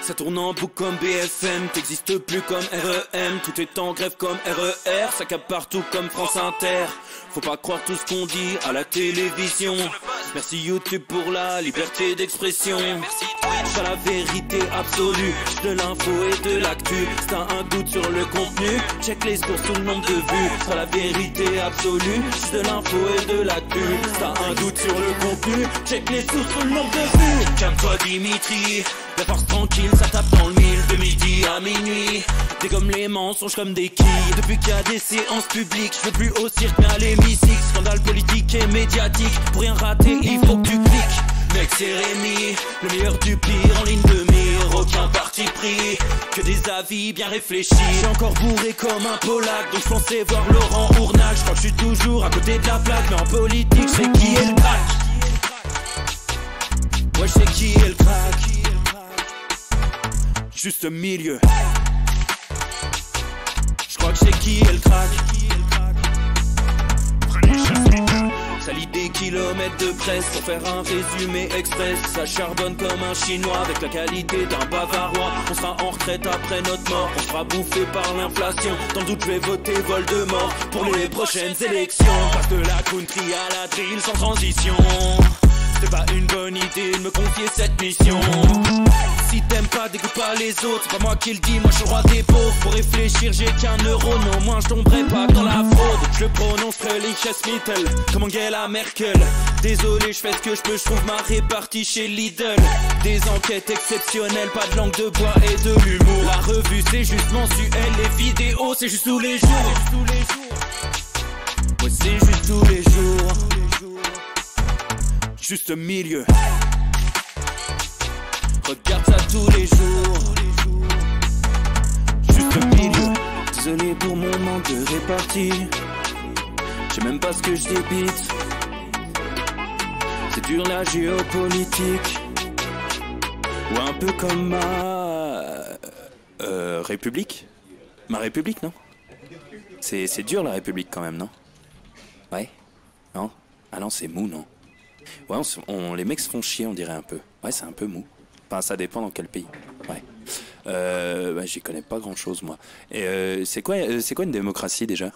Ça tourne en boucle comme BFM, t'existes plus comme REM. Tout est en grève comme RER, ça capte partout comme France Inter. Faut pas croire tout ce qu'on dit à la télévision. Merci YouTube pour la liberté d'expression. C'est la vérité absolue, de l'info et de l'actu. Si t'as un doute sur le contenu, check les sources ou le nombre de vues. C'est la vérité absolue, de l'info et de l'actu. Si t'as un doute sur le contenu, check les sources ou le nombre de vues. Calme-toi Dimitri, la force tranquille, ça tape dans le mille. De midi à minuit, dégomme les mensonges comme des quilles. Depuis qu'il y a des séances publiques, je veux plus au cirque mais à l'hémicycle. Scandale politique et médiatique, pour rien rater il faut que tu cliques. Mec c'est Rémi, le meilleur du pire en ligne de mire. Aucun parti pris, que des avis bien réfléchis. J'ai encore bourré comme un Polac, donc je pensais voir Laurent Ournac. Je crois que je suis toujours à côté de la plaque, mais en politique je sais qui est le crack. Ouais je sais qui est le crack. Juste milieu. Je crois que je sais qui est le crack. Ça lit des kilomètres de presse pour faire un résumé express. Ça charbonne comme un chinois avec la qualité d'un bavarois. On sera en retraite après notre mort, on sera bouffé par l'inflation. Dans le doute je vais voter Voldemort pour les prochaines élections. Passe de la country à la drill sans transition. C'est pas une bonne idée de me confier cette mission. Si t'aimes pas, dégoûte pas les autres. C'est pas moi qui le dis, moi je suis le roi des pauvres. Pour réfléchir j'ai qu'un euro, non au moins je tomberai pas dans la fraude. Je le prononcerai Lichesmittel comme Angela Merkel. Désolé, je fais ce que je peux, je trouve ma répartie chez Lidl. Des enquêtes exceptionnelles, pas de langue de bois et de l'humour. La revue c'est juste mensuel, les vidéos c'est juste tous les jours. Ouais c'est juste tous les jours. Juste milieu. Regarde ça tous les jours. Juste milieu. Désolé pour mon manque de répartie. Je sais même pas ce que je débite. C'est dur la géopolitique. Ou un peu comme ma... République. Ma République, non? C'est dur la République quand même, non? Ouais? Non? Ah non, c'est mou, non? Ouais, les mecs se font chier, on dirait un peu. Ouais, c'est un peu mou. Enfin, ça dépend dans quel pays. Ouais. Bah, j'y connais pas grand chose, moi. Et c'est quoi une démocratie déjà?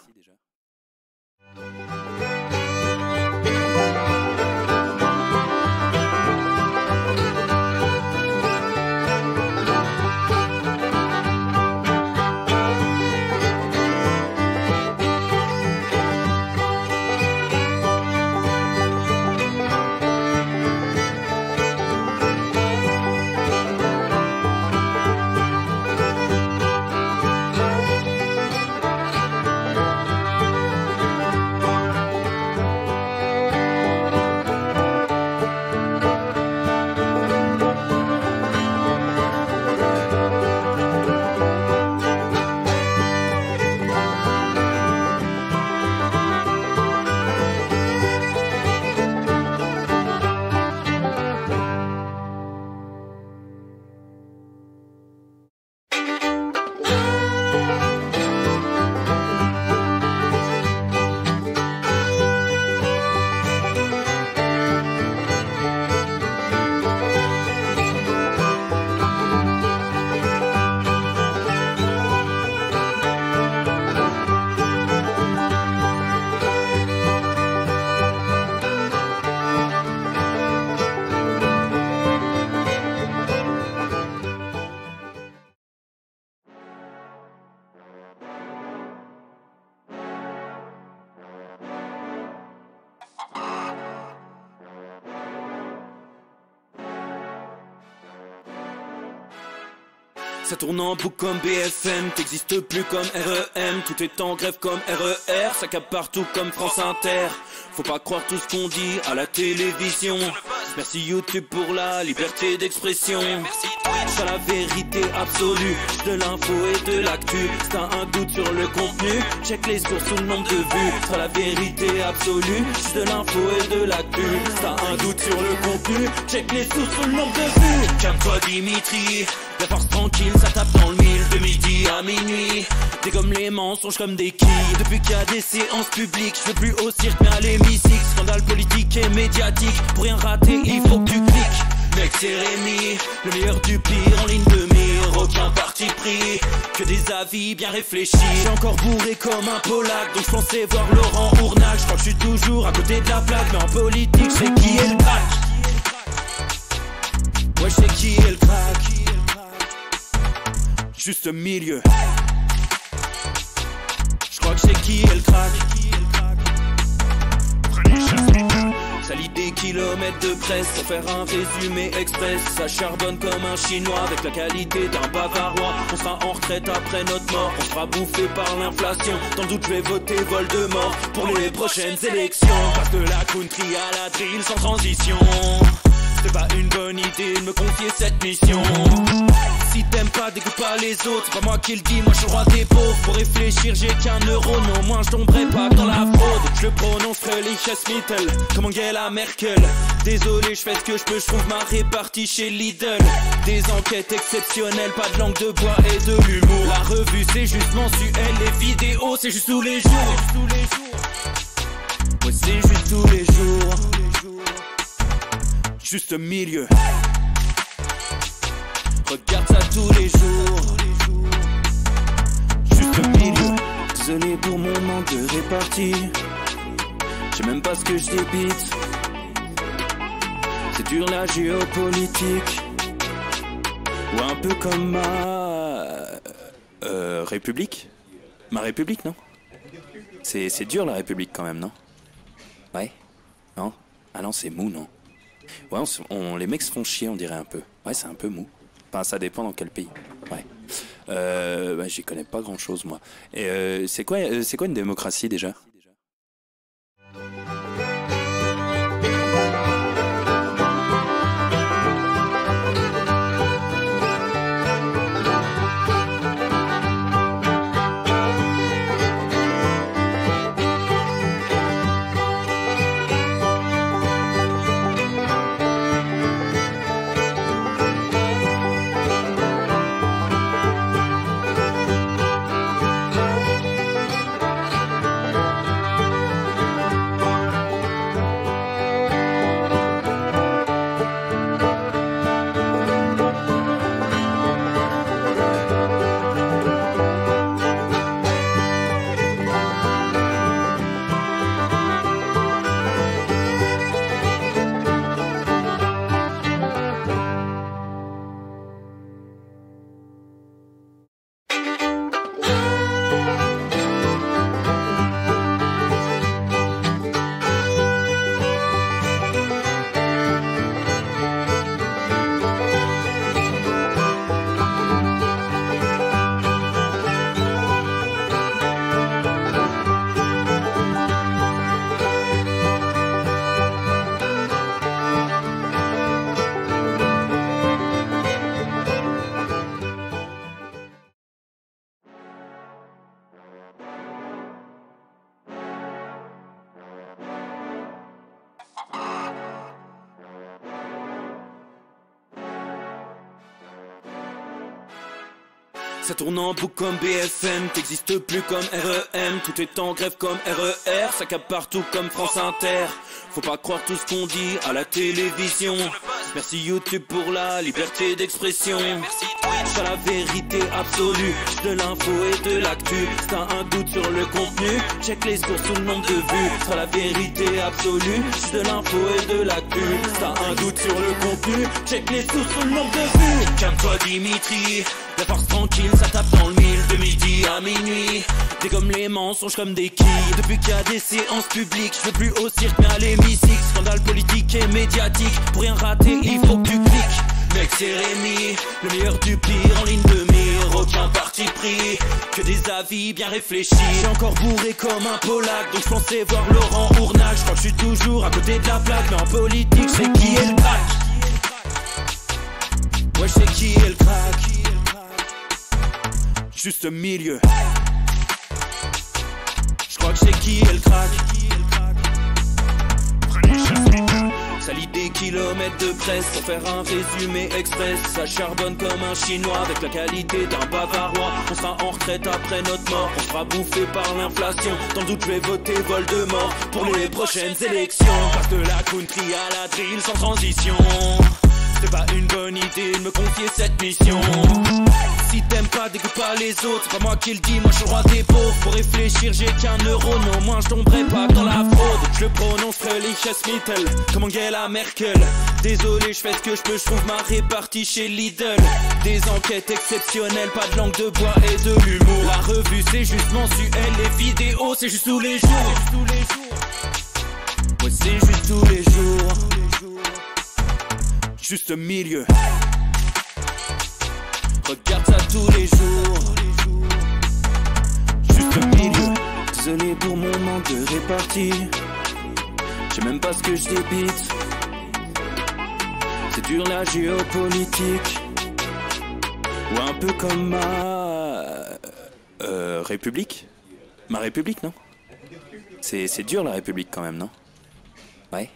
Ça tourne en boucle comme BFM, t'existes plus comme REM. Tout est en grève comme RER, ça capte partout comme France Inter. Faut pas croire tout ce qu'on dit à la télévision. Merci YouTube pour la liberté d'expression. C'est la vérité absolue, de l'info et de l'actu. Si t'as un doute sur le contenu, check les sources ou le nombre de vues. C'est la vérité absolue, de l'info et de l'actu. Si t'as un doute sur le contenu, check les sources ou le nombre de vues. Calme-toi Dimitri, la force tranquille, ça tape dans le mille. De midi à minuit, dégomme les mensonges comme des quilles. Depuis qu'il y a des séances publiques, je veux plus au cirque mais à l'hémicycle. Scandale politique et médiatique, pour rien rater il faut que tu cliques. Mec c'est Rémi, le meilleur du pire en ligne de mire. Aucun parti pris, que des avis bien réfléchis. J'ai encore bourré comme un Polac, donc je pensais voir Laurent Ournac. Je crois que je suis toujours à côté de la plaque, mais en politique c'est qui est le crack. Ouais je sais qui est le crack. Juste milieu. Je crois que c'est qui est le crack. Ça lit des kilomètres de presse pour faire un résumé express. Ça charbonne comme un chinois avec la qualité d'un bavarois. On sera en retraite après notre mort, on sera bouffé par l'inflation. Dans le doute je vais voter Voldemort pour les prochaines élections. Passe de la country à la drill sans transition. C'est pas une bonne idée de me confier cette mission. Si t'aimes pas, dégoûte pas les autres. C'est pas moi qui le dis, moi je suis le roi des pauvres. Pour réfléchir, j'ai qu'un euro, non, moins je tomberai pas dans la fraude. Je prononce Relichesmittel, comme Angela Merkel. Désolé, je fais ce que je peux, je trouve ma répartie chez Lidl. Des enquêtes exceptionnelles, pas de langue de bois et de l'humour. La revue c'est juste mensuel, les vidéos c'est juste tous les jours. Ouais, c'est juste tous les jours. Juste milieu. Regarde ça tous les jours. Juste milieu. Désolé pour mon manque de répartie. Je sais même pas ce que je débite. C'est dur la géopolitique. Ou un peu comme ma... République. Ma République, non? C'est dur la République quand même, non? Ouais? Non? Ah non, c'est mou, non? Ouais, les mecs se font chier, on dirait un peu. Ouais, c'est un peu mou. Enfin, ça dépend dans quel pays. Ouais. Bah, j'y connais pas grand chose, moi. Et c'est quoi une démocratie déjà? Ça tourne en boucle comme BFM, t'existes plus comme REM. Tout est en grève comme RER, ça capte partout comme France Inter. Faut pas croire tout ce qu'on dit à la télévision. Merci YouTube pour la liberté d'expression. C'est la vérité absolue, de l'info et de l'actu. Si t'as un doute sur le contenu, check les sources ou le nombre de vues. C'est la vérité absolue, de l'info et de l'actu. Si t'as un doute sur le contenu, check les sources ou le nombre de vues. Calme-toi Dimitri, la force tranquille, ça tape dans le mille. De midi à minuit, t'es comme les mensonges comme des quilles. Depuis qu'il y a des séances publiques, je veux plus au cirque mais à l'hémicycle. Scandale politique et médiatique, pour rien rater il faut que tu cliques. Mec c'est Rémi, le meilleur du pire en ligne de mire. Aucun parti pris, que des avis bien réfléchis. J'ai encore bourré comme un Polac, donc je pensais voir Laurent Ournac. Je crois que je suis toujours à côté de la plaque, mais en politique c'est qui est le crack. Ouais je sais qui est le crack. Juste milieu. Je crois que c'est qui est le crack. Ça lit des kilomètres de presse pour faire un résumé express. Ça charbonne comme un chinois avec la qualité d'un bavarois. On sera en retraite après notre mort, on sera bouffé par l'inflation. Dans le doute je vais voter Voldemort pour les prochaines élections. Passe de la country à la drill sans transition. C'est pas une bonne idée de me confier cette mission. Si t'aimes pas, dégoûte pas les autres. C'est pas moi qui le dis, moi je suis roi des pauvres. Pour réfléchir, j'ai qu'un euro, mais au moins je tomberai pas dans la fraude. Je le prononce Mittel, comme Angela Merkel. Désolé, je fais ce que je peux, je trouve ma répartie chez Lidl. Des enquêtes exceptionnelles, pas de langue de bois et de l'humour. La revue c'est juste mensuel, les vidéos c'est juste tous les jours. Ouais, c'est juste tous les jours. Juste milieu. Regarde ça tous les jours. Juste milieu. Désolé pour mon manque de répartie. Je sais même pas ce que je débite. C'est dur la géopolitique. Ou un peu comme ma République. Ma République, non? C'est dur la République quand même, non? Ouais?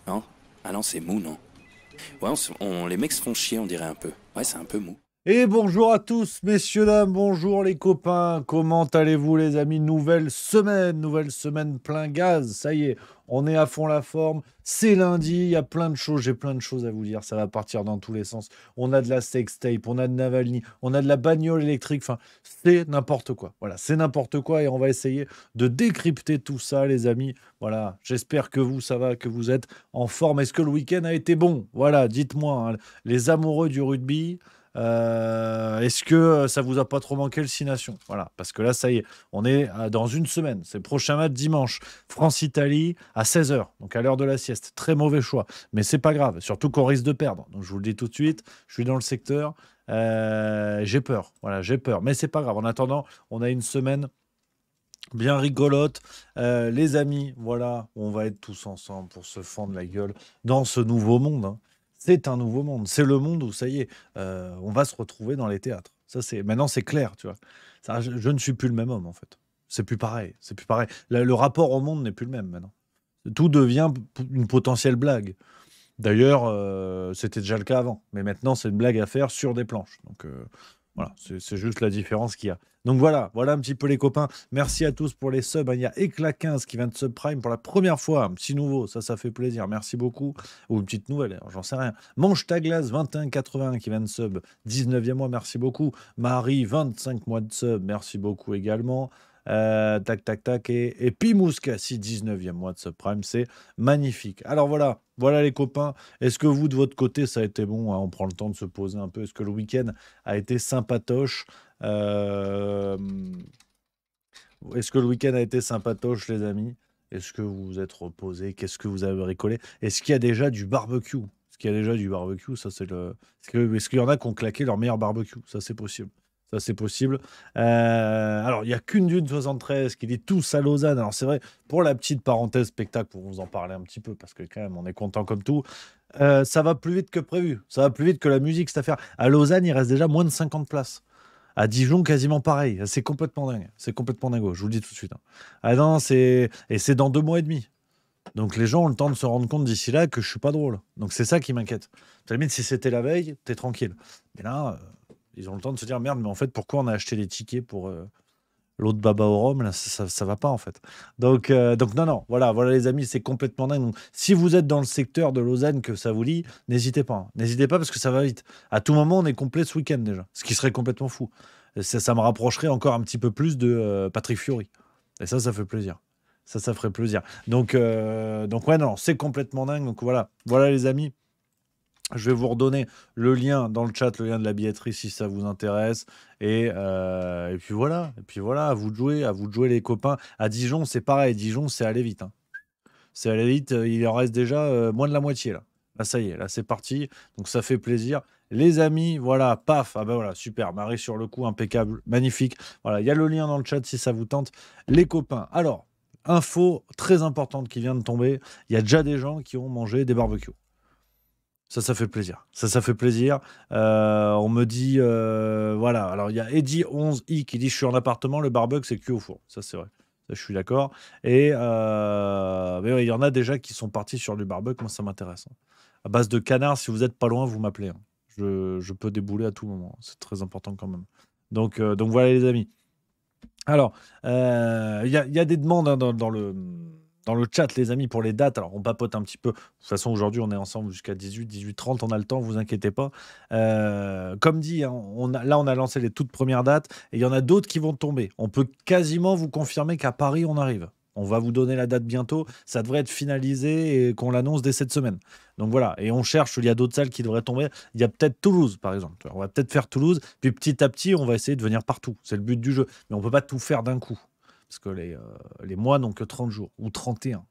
Non? Ah non, c'est mou, non? Ouais, les mecs se font chier, on dirait un peu. Ouais, c'est un peu mou. Et bonjour à tous, messieurs, dames, bonjour les copains, comment allez-vous les amis? Nouvelle semaine plein gaz, ça y est, on est à fond la forme, c'est lundi, il y a plein de choses, j'ai plein de choses à vous dire, ça va partir dans tous les sens. On a de la sextape, on a de Navalny, on a de la bagnole électrique, enfin, c'est n'importe quoi. Voilà, c'est n'importe quoi et on va essayer de décrypter tout ça les amis. Voilà, j'espère que vous, ça va, que vous êtes en forme. Est-ce que le week-end a été bon? Voilà, dites-moi, hein, les amoureux du rugby. Est-ce que ça vous a pas trop manqué le 6 Nations? Voilà, parce que là, ça y est, on est dans une semaine. C'est le prochain match dimanche. France-Italie à 16h, donc à l'heure de la sieste. Très mauvais choix, mais c'est pas grave, surtout qu'on risque de perdre. Donc je vous le dis tout de suite, je suis dans le secteur. J'ai peur, voilà, j'ai peur, mais c'est pas grave. En attendant, on a une semaine bien rigolote, les amis, voilà, on va être tous ensemble pour se fendre la gueule dans ce nouveau monde, hein. C'est un nouveau monde. C'est le monde où, ça y est, on va se retrouver dans les théâtres. Ça, maintenant, c'est clair, tu vois. Ça, je ne suis plus le même homme, en fait. C'est plus pareil. C'est plus pareil. Le rapport au monde n'est plus le même, maintenant. Tout devient une potentielle blague. D'ailleurs, c'était déjà le cas avant. Mais maintenant, c'est une blague à faire sur des planches. Donc, voilà, c'est juste la différence qu'il y a. Donc voilà un petit peu les copains. Merci à tous pour les subs. Il y a Ecla15 qui vient de subprime pour la première fois. Un petit nouveau, ça fait plaisir. Merci beaucoup. Ou une petite nouvelle, j'en sais rien. Mange ta glace 21,81 qui vient de sub. 19e mois, merci beaucoup. Marie, 25 mois de sub. Merci beaucoup également. Tac. Et Pimouskassi, 19e mois de subprime. C'est magnifique. Alors voilà les copains. Est-ce que vous, de votre côté, ça a été bon, hein? On prend le temps de se poser un peu. Est-ce que le week-end a été sympatoche? Est-ce que le week-end a été sympatoche, les amis? Est-ce que vous vous êtes reposés? Qu'est-ce que vous avez bricolé? Est-ce qu'il y a déjà du barbecue? Est-ce qu'il y a déjà du barbecue? Ça, c'est le... Est-ce qu'il y en a qui ont claqué leur meilleur barbecue? Ça, c'est possible. Ça, c'est possible. Alors, il n'y a qu'une Dune 73 qui dit tous à Lausanne. Alors, c'est vrai, pour la petite parenthèse spectacle, pour vous en parler un petit peu, parce que quand même, on est content comme tout, ça va plus vite que prévu. Ça va plus vite que la musique, cette affaire. À Lausanne, il reste déjà moins de 50 places. À Dijon, quasiment pareil. C'est complètement dingue. C'est complètement dingo, je vous le dis tout de suite, hein. Ah non, et c'est dans 2 mois et demi. Donc, les gens ont le temps de se rendre compte d'ici là que je suis pas drôle. Donc, c'est ça qui m'inquiète. À la limite, si c'était la veille, t'es tranquille. Mais là... ils ont le temps de se dire merde, mais en fait, pourquoi on a acheté les tickets pour l'autre baba au rhum? Là, ça va pas en fait. Donc non, voilà les amis, c'est complètement dingue. Donc, si vous êtes dans le secteur de Lausanne que ça vous lie, n'hésitez pas, hein. N'hésitez pas parce que ça va vite. À tout moment, on est complet ce week-end déjà, ce qui serait complètement fou. Ça me rapprocherait encore un petit peu plus de Patrick Fiori. Et ça fait plaisir. Ça ferait plaisir. Donc ouais, non, c'est complètement dingue. Donc voilà les amis. Je vais vous redonner le lien dans le chat, le lien de la billetterie si ça vous intéresse. Et puis voilà, à vous de jouer les copains. À Dijon, c'est pareil. Dijon, c'est aller vite, hein. C'est aller vite. Il en reste déjà moins de la moitié là. Là, ça y est, là c'est parti. Donc ça fait plaisir. Les amis, voilà, paf. Ah ben voilà, super. Marie sur le coup, impeccable, magnifique. Voilà, il y a le lien dans le chat si ça vous tente. Les copains. Alors, info très importante qui vient de tomber. Il y a déjà des gens qui ont mangé des barbecues. Ça fait plaisir. Ça fait plaisir. On me dit, voilà. Alors, il y a Eddie11i qui dit « Je suis en appartement, le barbecue, c'est cuit au four ». Ça, c'est vrai. Ça, je suis d'accord. Et mais ouais, il y en a déjà qui sont partis sur du barbecue. Moi, ça m'intéresse, hein. À base de canard, si vous n'êtes pas loin, vous m'appelez, hein. Je peux débouler à tout moment. C'est très important quand même. Donc voilà, les amis. Alors, il y a des demandes, hein, dans dans le chat, les amis, pour les dates. Alors, on papote un petit peu. De toute façon, aujourd'hui, on est ensemble jusqu'à 18h30. On a le temps, vous inquiétez pas. Comme dit, hein, là, on a lancé les toutes premières dates et il y en a d'autres qui vont tomber. On peut quasiment vous confirmer qu'à Paris, on arrive. On va vous donner la date bientôt. Ça devrait être finalisé et qu'on l'annonce dès cette semaine. Donc voilà. Et on cherche, il y a d'autres salles qui devraient tomber. Il y a peut-être Toulouse, par exemple. On va peut-être faire Toulouse. Puis petit à petit, on va essayer de venir partout. C'est le but du jeu. Mais on ne peut pas tout faire d'un coup. Parce que les mois n'ont que 30 jours ou 31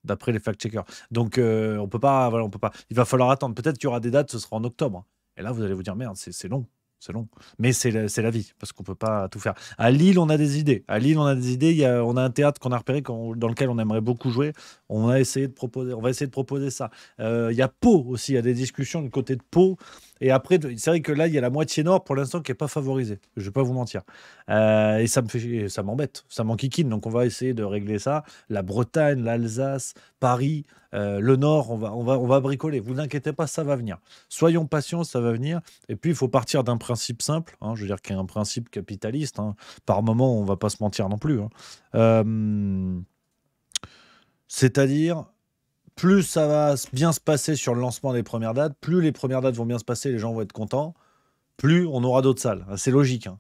d'après les fact-checkers. Donc on peut pas, voilà, on peut pas. Il va falloir attendre. Peut-être qu'il y aura des dates, ce sera en octobre. Et là, vous allez vous dire merde, c'est long. C'est long. Mais c'est la vie, parce qu'on peut pas tout faire. À Lille, on a des idées. À Lille, on a des idées. On a un théâtre qu'on a repéré dans lequel on aimerait beaucoup jouer. On va essayer de proposer ça. Il y a Pau aussi. Il y a des discussions du côté de Pau. Et après, c'est vrai que là, il y a la moitié nord pour l'instant qui n'est pas favorisée. Je ne vais pas vous mentir. Et ça m'embête. Ça m'enquiquine. Donc, on va essayer de régler ça. La Bretagne, l'Alsace, Paris, le Nord, on va bricoler. Vous inquiétez pas, ça va venir. Soyons patients, ça va venir. Et puis, il faut partir d'un principe simple. Hein, je veux dire qu'il y a un principe capitaliste. Hein. Par moment, on ne va pas se mentir non plus. Hein. C'est-à-dire, plus ça va bien se passer sur le lancement des premières dates, plus les premières dates vont bien se passer, les gens vont être contents, plus on aura d'autres salles. C'est logique. Hein.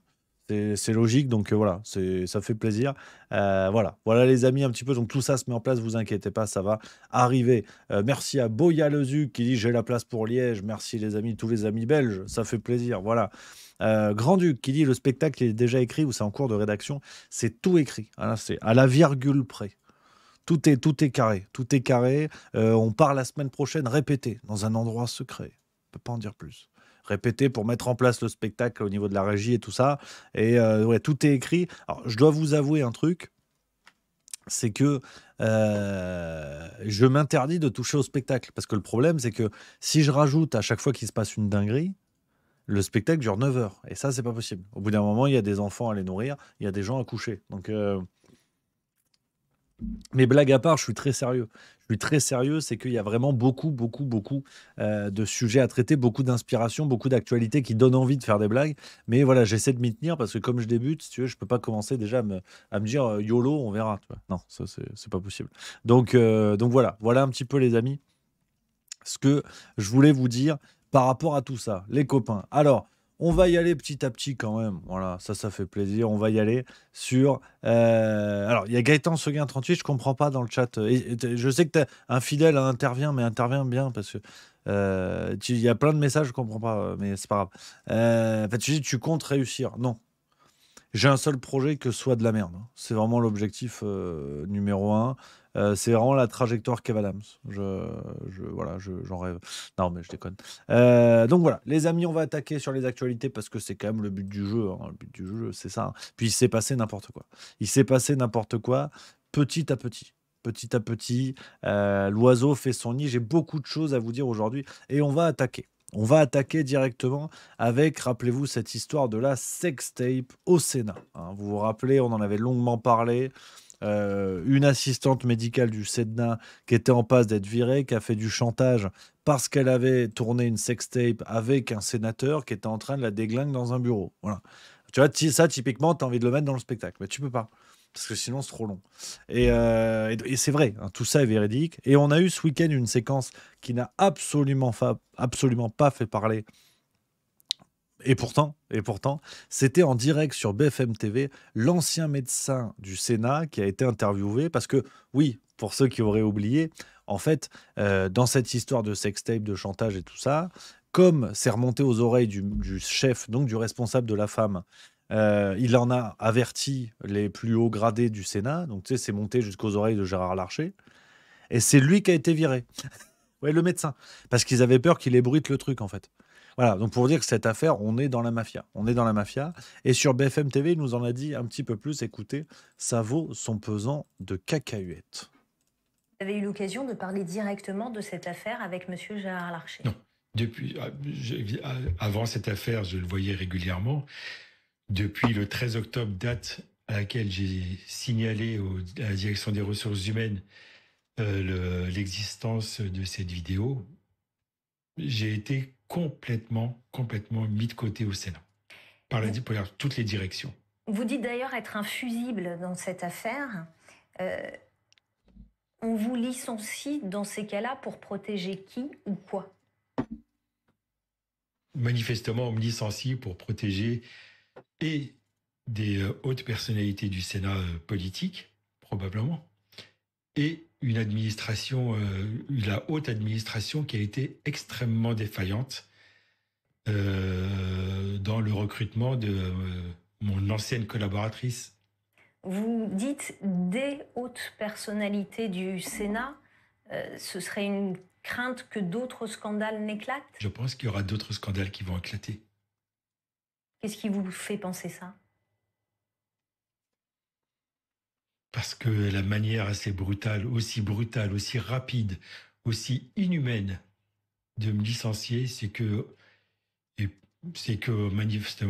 C'est logique, donc voilà, ça fait plaisir. Voilà les amis, un petit peu. Donc tout ça se met en place, vous inquiétez pas, ça va arriver. Merci à Boya Lezuc qui dit j'ai la place pour Liège. Merci les amis, tous les amis belges, ça fait plaisir. Voilà. Grand-Duc qui dit le spectacle est déjà écrit ou c'est en cours de rédaction. C'est tout écrit. Voilà, c'est à la virgule près. Tout est carré. Tout est carré. On part la semaine prochaine répéter dans un endroit secret. On ne peut pas en dire plus. Répéter pour mettre en place le spectacle au niveau de la régie et tout ça. Et ouais, tout est écrit. Alors, je dois vous avouer un truc. C'est que je m'interdis de toucher au spectacle. Parce que le problème, c'est que si je rajoute à chaque fois qu'il se passe une dinguerie, le spectacle dure 9 heures. Et ça, c'est pas possible. Au bout d'un moment, il y a des enfants à les nourrir, il y a des gens à coucher. Donc... Mais blague à part, je suis très sérieux. Je suis très sérieux, c'est qu'il y a vraiment beaucoup de sujets à traiter, beaucoup d'inspiration, beaucoup d'actualités qui donnent envie de faire des blagues. Mais voilà, j'essaie de m'y tenir parce que comme je débute, si tu veux, je peux pas commencer déjà à me dire YOLO, on verra. Tu vois. Non, ça, c'est pas possible. Donc voilà un petit peu, les amis, ce que je voulais vous dire par rapport à tout ça, les copains. Alors, on va y aller petit à petit quand même. Voilà, ça fait plaisir. On va y aller sur. Alors, il y a Gaëtan Seguin 38, je comprends pas dans le chat. Je sais que un fidèle intervient, mais intervient bien parce que il y a plein de messages, je comprends pas, mais c'est pas grave. En fait, tu dis tu comptes réussir. Non. J'ai un seul projet que ce soit de la merde. Hein. C'est vraiment l'objectif numéro un. C'est vraiment la trajectoire Kev Adams. Voilà, j'en rêve. Non, mais je déconne. Donc voilà, les amis, on va attaquer sur les actualités parce que c'est quand même le but du jeu. Hein. Le but du jeu, c'est ça. Hein. Puis il s'est passé n'importe quoi. Il s'est passé n'importe quoi petit à petit. Petit à petit, l'oiseau fait son nid. J'ai beaucoup de choses à vous dire aujourd'hui et on va attaquer. On va attaquer directement avec, rappelez-vous, cette histoire de la sextape au Sénat. Hein. Vous vous rappelez, on en avait longuement parlé. Une assistante médicale du Sénat qui était en passe d'être virée, qui a fait du chantage parce qu'elle avait tourné une sextape avec un sénateur qui était en train de la déglinguer dans un bureau. Voilà. Tu vois, ça, typiquement, tu as envie de le mettre dans le spectacle, mais tu peux pas. Parce que sinon, c'est trop long. Et c'est vrai, hein, tout ça est véridique. Et on a eu ce week-end une séquence qui n'a absolument pas fait parler. Et pourtant, c'était en direct sur BFM TV, l'ancien médecin du Sénat qui a été interviewé. Parce que, oui, pour ceux qui auraient oublié, en fait, dans cette histoire de sextape, de chantage et tout ça, comme c'est remonté aux oreilles du chef, donc du responsable de la femme, il en a averti les plus hauts gradés du Sénat. Donc, tu sais, c'est monté jusqu'aux oreilles de Gérard Larcher. Et c'est lui qui a été viré. Ouais, le médecin. Parce qu'ils avaient peur qu'il ébruite le truc, en fait. Voilà, donc pour dire que cette affaire, on est dans la mafia. On est dans la mafia. Et sur BFM TV, il nous en a dit un petit peu plus. Écoutez, ça vaut son pesant de cacahuètes. Vous avez eu l'occasion de parler directement de cette affaire avec monsieur Gérard Larcher? Non. Avant cette affaire, je le voyais régulièrement. Depuis le 13 octobre, date à laquelle j'ai signalé à la direction des ressources humaines l'existence de cette vidéo, j'ai été complètement mis de côté au Sénat, par toutes les directions. Vous dites d'ailleurs être un fusible dans cette affaire. On vous licencie dans ces cas-là pour protéger qui ou quoi? Manifestement, on me licencie pour protéger et des hautes personnalités du Sénat politique, probablement, et une administration, la haute administration qui a été extrêmement défaillante dans le recrutement de mon ancienne collaboratrice. Vous dites des hautes personnalités du Sénat. Ce serait une crainte que d'autres scandales n'éclatent? Je pense qu'il y aura d'autres scandales qui vont éclater. Qu'est-ce qui vous fait penser ça? Parce que la manière assez brutale, aussi rapide, aussi inhumaine de me licencier, c'est que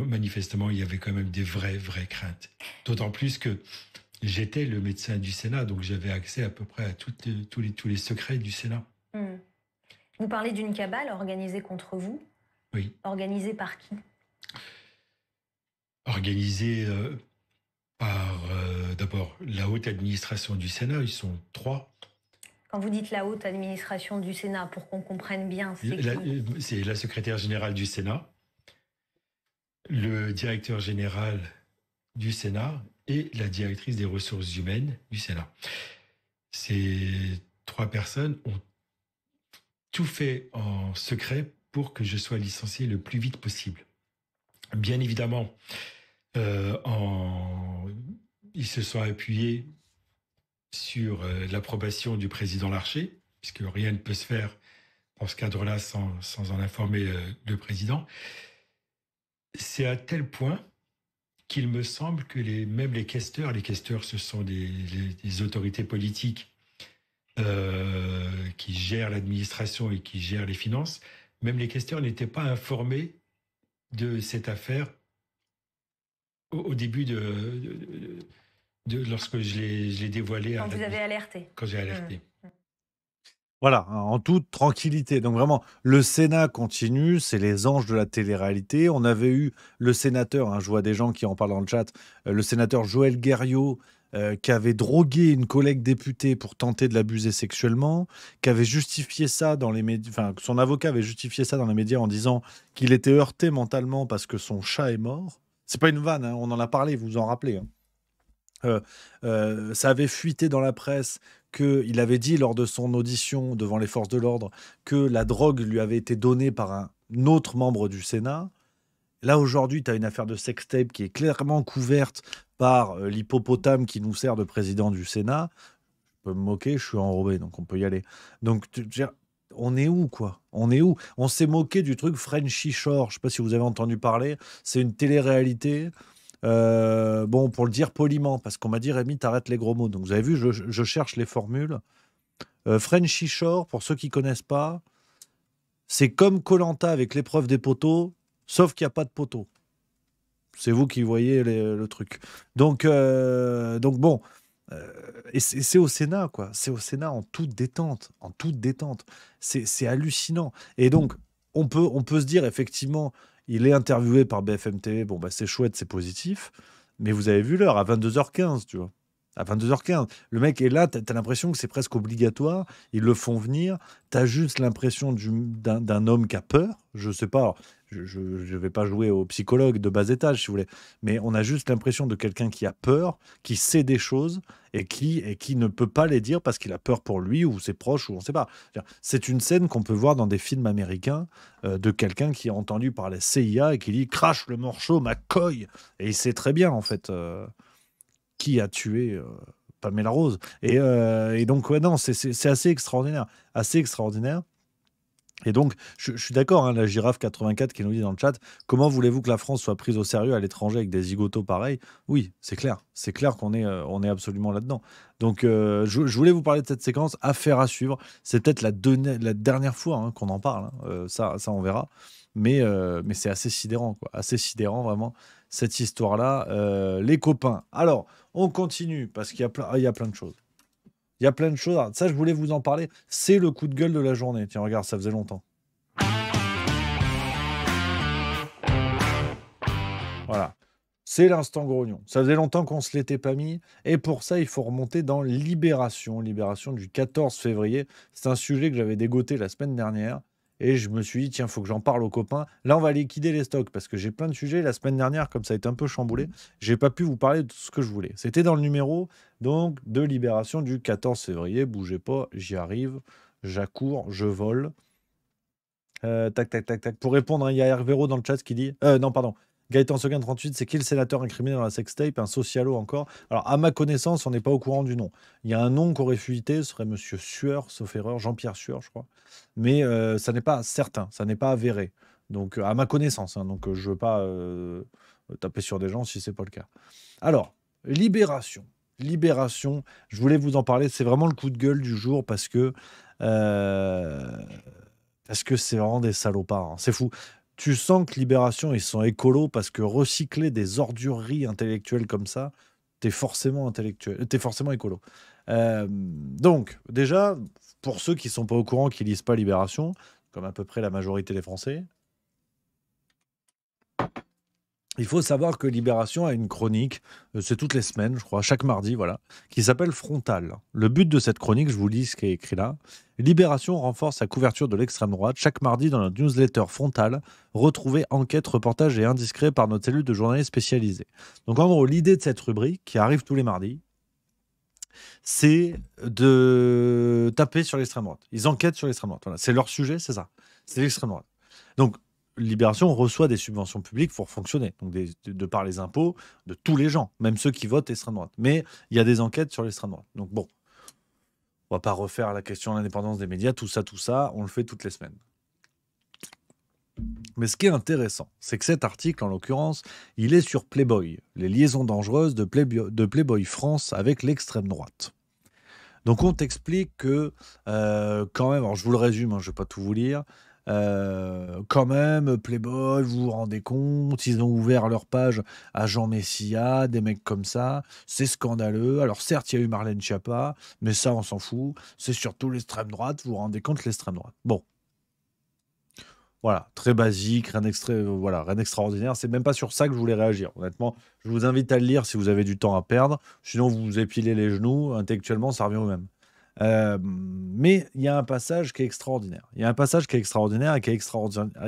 manifestement, il y avait quand même des vraies craintes. D'autant plus que j'étais le médecin du Sénat, donc j'avais accès à peu près à tous les secrets du Sénat. Vous parlez d'une cabale organisée contre vous? Oui. Organisée par qui? Organisée par d'abord la haute administration du Sénat, ils sont 3. Quand vous dites la haute administration du Sénat, pour qu'on comprenne bien, c'est la secrétaire générale du Sénat, le directeur général du Sénat et la directrice des ressources humaines du Sénat. Ces 3 personnes ont tout fait en secret pour que je sois licencié le plus vite possible. Bien évidemment, ils se sont appuyés sur l'approbation du président Larcher, puisque rien ne peut se faire dans ce cadre-là sans en informer le président. C'est à tel point qu'il me semble que même les questeurs ce sont des autorités politiques qui gèrent l'administration et qui gèrent les finances, même les questeurs n'étaient pas informés de cette affaire au début lorsque je l'ai dévoilé. Quand vous avez alerté. Quand j'ai alerté. Voilà, en toute tranquillité. Donc vraiment, le Sénat continue, c'est les anges de la télé-réalité. On avait eu le sénateur, je vois des gens qui en parlent dans le chat, le sénateur Joël Guerriau, qui avait drogué une collègue députée pour tenter de l'abuser sexuellement, qui avait justifié ça dans les médias, enfin, son avocat avait justifié ça dans les médias en disant qu'il était heurté mentalement parce que son chat est mort. C'est pas une vanne, on en a parlé, vous vous en rappelez. Ça avait fuité dans la presse qu'il avait dit lors de son audition devant les forces de l'ordre que la drogue lui avait été donnée par un autre membre du Sénat. Là, aujourd'hui, tu as une affaire de sextape qui est clairement couverte par l'hippopotame qui nous sert de président du Sénat. Je peux me moquer, je suis enrobé, donc on peut y aller. Donc, on est où, quoi? On est où? On s'est moqué du truc Frenchy Shore. Je ne sais pas si vous avez entendu parler. C'est une télé-réalité. Bon, pour le dire poliment, parce qu'on m'a dit Rémi, t'arrêtes les gros mots. Donc vous avez vu, je cherche les formules. Frenchy Shore, pour ceux qui connaissent pas, c'est comme Koh-Lanta avec l'épreuve des poteaux, sauf qu'il n'y a pas de poteaux. C'est vous qui voyez le truc. Donc bon, et c'est au Sénat, quoi. C'est au Sénat en toute détente, C'est hallucinant. Et donc on peut se dire effectivement. Il est interviewé par BFM TV. Bon, c'est chouette, c'est positif. Mais vous avez vu l'heure, à 22h15, tu vois. À 22h15. Le mec est là, t'as l'impression que c'est presque obligatoire. Ils le font venir. T'as juste l'impression d'un homme qui a peur. Je sais pas. Alors, je vais pas jouer au psychologue de bas étage, si vous voulez. Mais on a juste l'impression de quelqu'un qui a peur, qui sait des choses et qui ne peut pas les dire parce qu'il a peur pour lui ou ses proches ou on sait pas. C'est une scène qu'on peut voir dans des films américains de quelqu'un qui a entendu parler CIA et qui dit « Crache le morceau, McCoy !» Et il sait très bien, en fait, qui a tué Pamela Rose. Et donc, ouais, non, c'est assez extraordinaire. Assez extraordinaire. Et donc, je suis d'accord, la girafe 84 qui nous dit dans le chat, comment voulez-vous que la France soit prise au sérieux à l'étranger avec des zigotos pareils? Oui, c'est clair. C'est clair qu'on est, on est absolument là-dedans. Donc, je voulais vous parler de cette séquence, affaire à suivre. C'est peut-être la dernière fois qu'on en parle. Ça, on verra. Mais c'est assez sidérant, quoi. Assez sidérant, vraiment, cette histoire-là. Les copains. Alors, on continue, parce qu'il y a plein de choses. Il y a plein de choses. Ça, je voulais vous en parler. C'est le coup de gueule de la journée. Tiens, regarde, ça faisait longtemps. Voilà. C'est l'instant grognon. Ça faisait longtemps qu'on se l'était pas mis. Et pour ça, il faut remonter dans Libération. Libération du 14 février. C'est un sujet que j'avais dégoté la semaine dernière. Et je me suis dit, tiens, il faut que j'en parle aux copains. Là, on va liquider les stocks parce que j'ai plein de sujets. La semaine dernière, comme ça a été un peu chamboulé, j'ai pas pu vous parler de tout ce que je voulais. C'était dans le numéro donc de Libération du 14 février. Bougez pas, j'y arrive. J'accours, je vole. Tac, tac, tac, tac. Pour répondre, il y a Hervéro dans le chat qui dit... non, pardon. Gaëtan Seguin 38, c'est qui le sénateur incriminé dans la sextape? Un socialo encore. Alors, à ma connaissance, on n'est pas au courant du nom. Il y a un nom qui aurait fuité, ce serait Monsieur Sueur, sauf erreur, Jean-Pierre Sueur, je crois. Mais ça n'est pas certain, ça n'est pas avéré. Donc, à ma connaissance, hein, donc je ne veux pas taper sur des gens si ce n'est pas le cas. Alors, Libération. Libération, je voulais vous en parler, c'est vraiment le coup de gueule du jour parce que c'est vraiment des salopards, hein. C'est fou. Tu sens que Libération, ils sont écolos parce que recycler des ordureries intellectuelles comme ça, t'es forcément intellectuel, t'es forcément écolo. Donc, déjà, pour ceux qui sont pas au courant, qui lisent pas Libération, comme à peu près la majorité des Français, il faut savoir que Libération a une chronique, c'est toutes les semaines, je crois, chaque mardi, voilà, qui s'appelle Frontal. Le but de cette chronique, je vous lis ce qui est écrit là. Libération renforce sa couverture de l'extrême droite. Chaque mardi, dans notre newsletter Frontal, retrouvez enquêtes, reportages et indiscrets par notre cellule de journalistes spécialisés. Donc en gros, l'idée de cette rubrique, qui arrive tous les mardis, c'est de taper sur l'extrême droite. Ils enquêtent sur l'extrême droite. Voilà. C'est leur sujet, c'est ça. C'est l'extrême droite. Donc, Libération reçoit des subventions publiques pour fonctionner, donc de par les impôts de tous les gens, même ceux qui votent extrême droite. Mais il y a des enquêtes sur l'extrême droite. Donc bon, on va pas refaire la question de l'indépendance des médias, tout ça, on le fait toutes les semaines. Mais ce qui est intéressant, c'est que cet article, en l'occurrence, il est sur Playboy, les liaisons dangereuses de Playboy France avec l'extrême droite. Donc on t'explique que, quand même, alors je vous le résume, hein, je ne vais pas tout vous lire, quand même, Playboy, vous vous rendez compte, ils ont ouvert leur page à Jean Messia, des mecs comme ça, c'est scandaleux. Alors certes, il y a eu Marlène Schiappa, mais ça, on s'en fout. C'est surtout l'extrême droite, vous vous rendez compte, l'extrême droite. Bon. Voilà, très basique, rien d'extraordinaire. C'est même pas sur ça que je voulais réagir. Honnêtement, je vous invite à le lire si vous avez du temps à perdre. Sinon, vous vous épilez les genoux. Intellectuellement, ça revient au même. Mais il y a un passage qui est extraordinaire. Il y a un passage qui est extraordinaire et qui est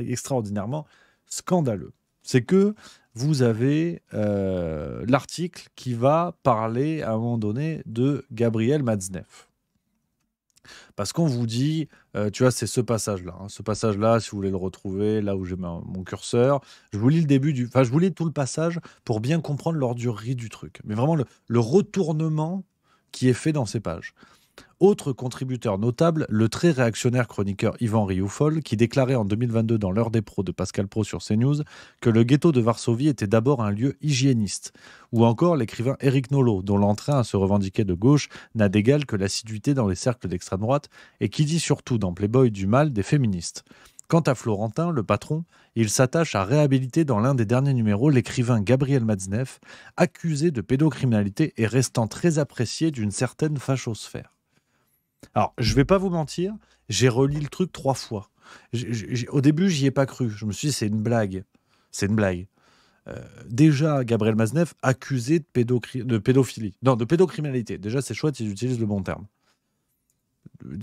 extraordinairement scandaleux. C'est que vous avez l'article qui va parler à un moment donné de Gabriel Matzneff. Parce qu'on vous dit, tu vois, c'est ce passage-là. Ce passage-là, si vous voulez le retrouver, là où j'ai mon curseur, je vous lis le début je vous lis tout le passage pour bien comprendre l'ordurerie du truc. Mais vraiment le retournement qui est fait dans ces pages. Autre contributeur notable, le très réactionnaire chroniqueur Yvan Rioufol, qui déclarait en 2022 dans l'heure des pros de Pascal Praud sur CNews que le ghetto de Varsovie était d'abord un lieu hygiéniste. Ou encore l'écrivain Éric Nolot, dont l'entrain à se revendiquer de gauche n'a d'égal que l'assiduité dans les cercles d'extrême droite et qui dit surtout dans Playboy du mal des féministes. Quant à Florentin, le patron, il s'attache à réhabiliter dans l'un des derniers numéros l'écrivain Gabriel Matzneff, accusé de pédocriminalité et restant très apprécié d'une certaine fachosphère. Alors, je vais pas vous mentir, j'ai relu le truc 3 fois. Au début, j'y ai pas cru. Je me suis dit, c'est une blague. C'est une blague. Déjà, Gabriel Matzneff accusé de pédophilie. Non, de pédocriminalité. Déjà, c'est chouette, ils utilisent le bon terme.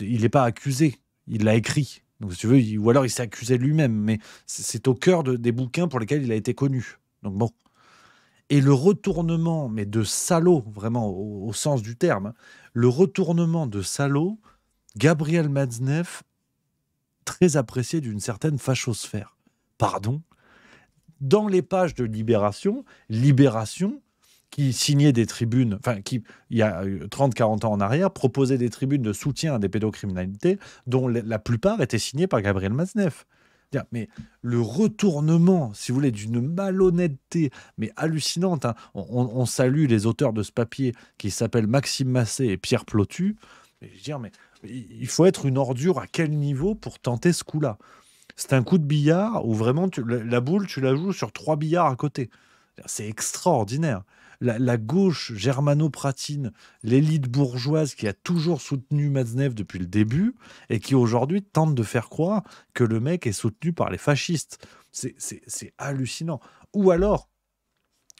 Il n'est pas accusé, il l'a écrit. Donc, si tu veux, ou alors il s'est accusé lui-même. Mais c'est au cœur des bouquins pour lesquels il a été connu. Donc bon. Et le retournement, mais de salaud, vraiment au sens du terme, le retournement de salaud, Gabriel Matzneff, très apprécié d'une certaine fachosphère. Pardon. Dans les pages de Libération, qui signait des tribunes, enfin, qui, il y a 30-40 ans en arrière, proposait des tribunes de soutien à des pédocriminalités, dont la plupart étaient signées par Gabriel Matzneff. Mais le retournement, si vous voulez, d'une malhonnêteté, mais hallucinante. Hein. On salue les auteurs de ce papier qui s'appellent Maxime Massé et Pierre Plotu. Mais je veux dire, mais il faut être une ordure à quel niveau pour tenter ce coup-là? C'est un coup de billard où vraiment la boule, tu la joues sur 3 billards à côté. C'est extraordinaire. La gauche germano-pratine, l'élite bourgeoise qui a toujours soutenu Matzneff depuis le début et qui aujourd'hui tente de faire croire que le mec est soutenu par les fascistes. C'est hallucinant. Ou alors,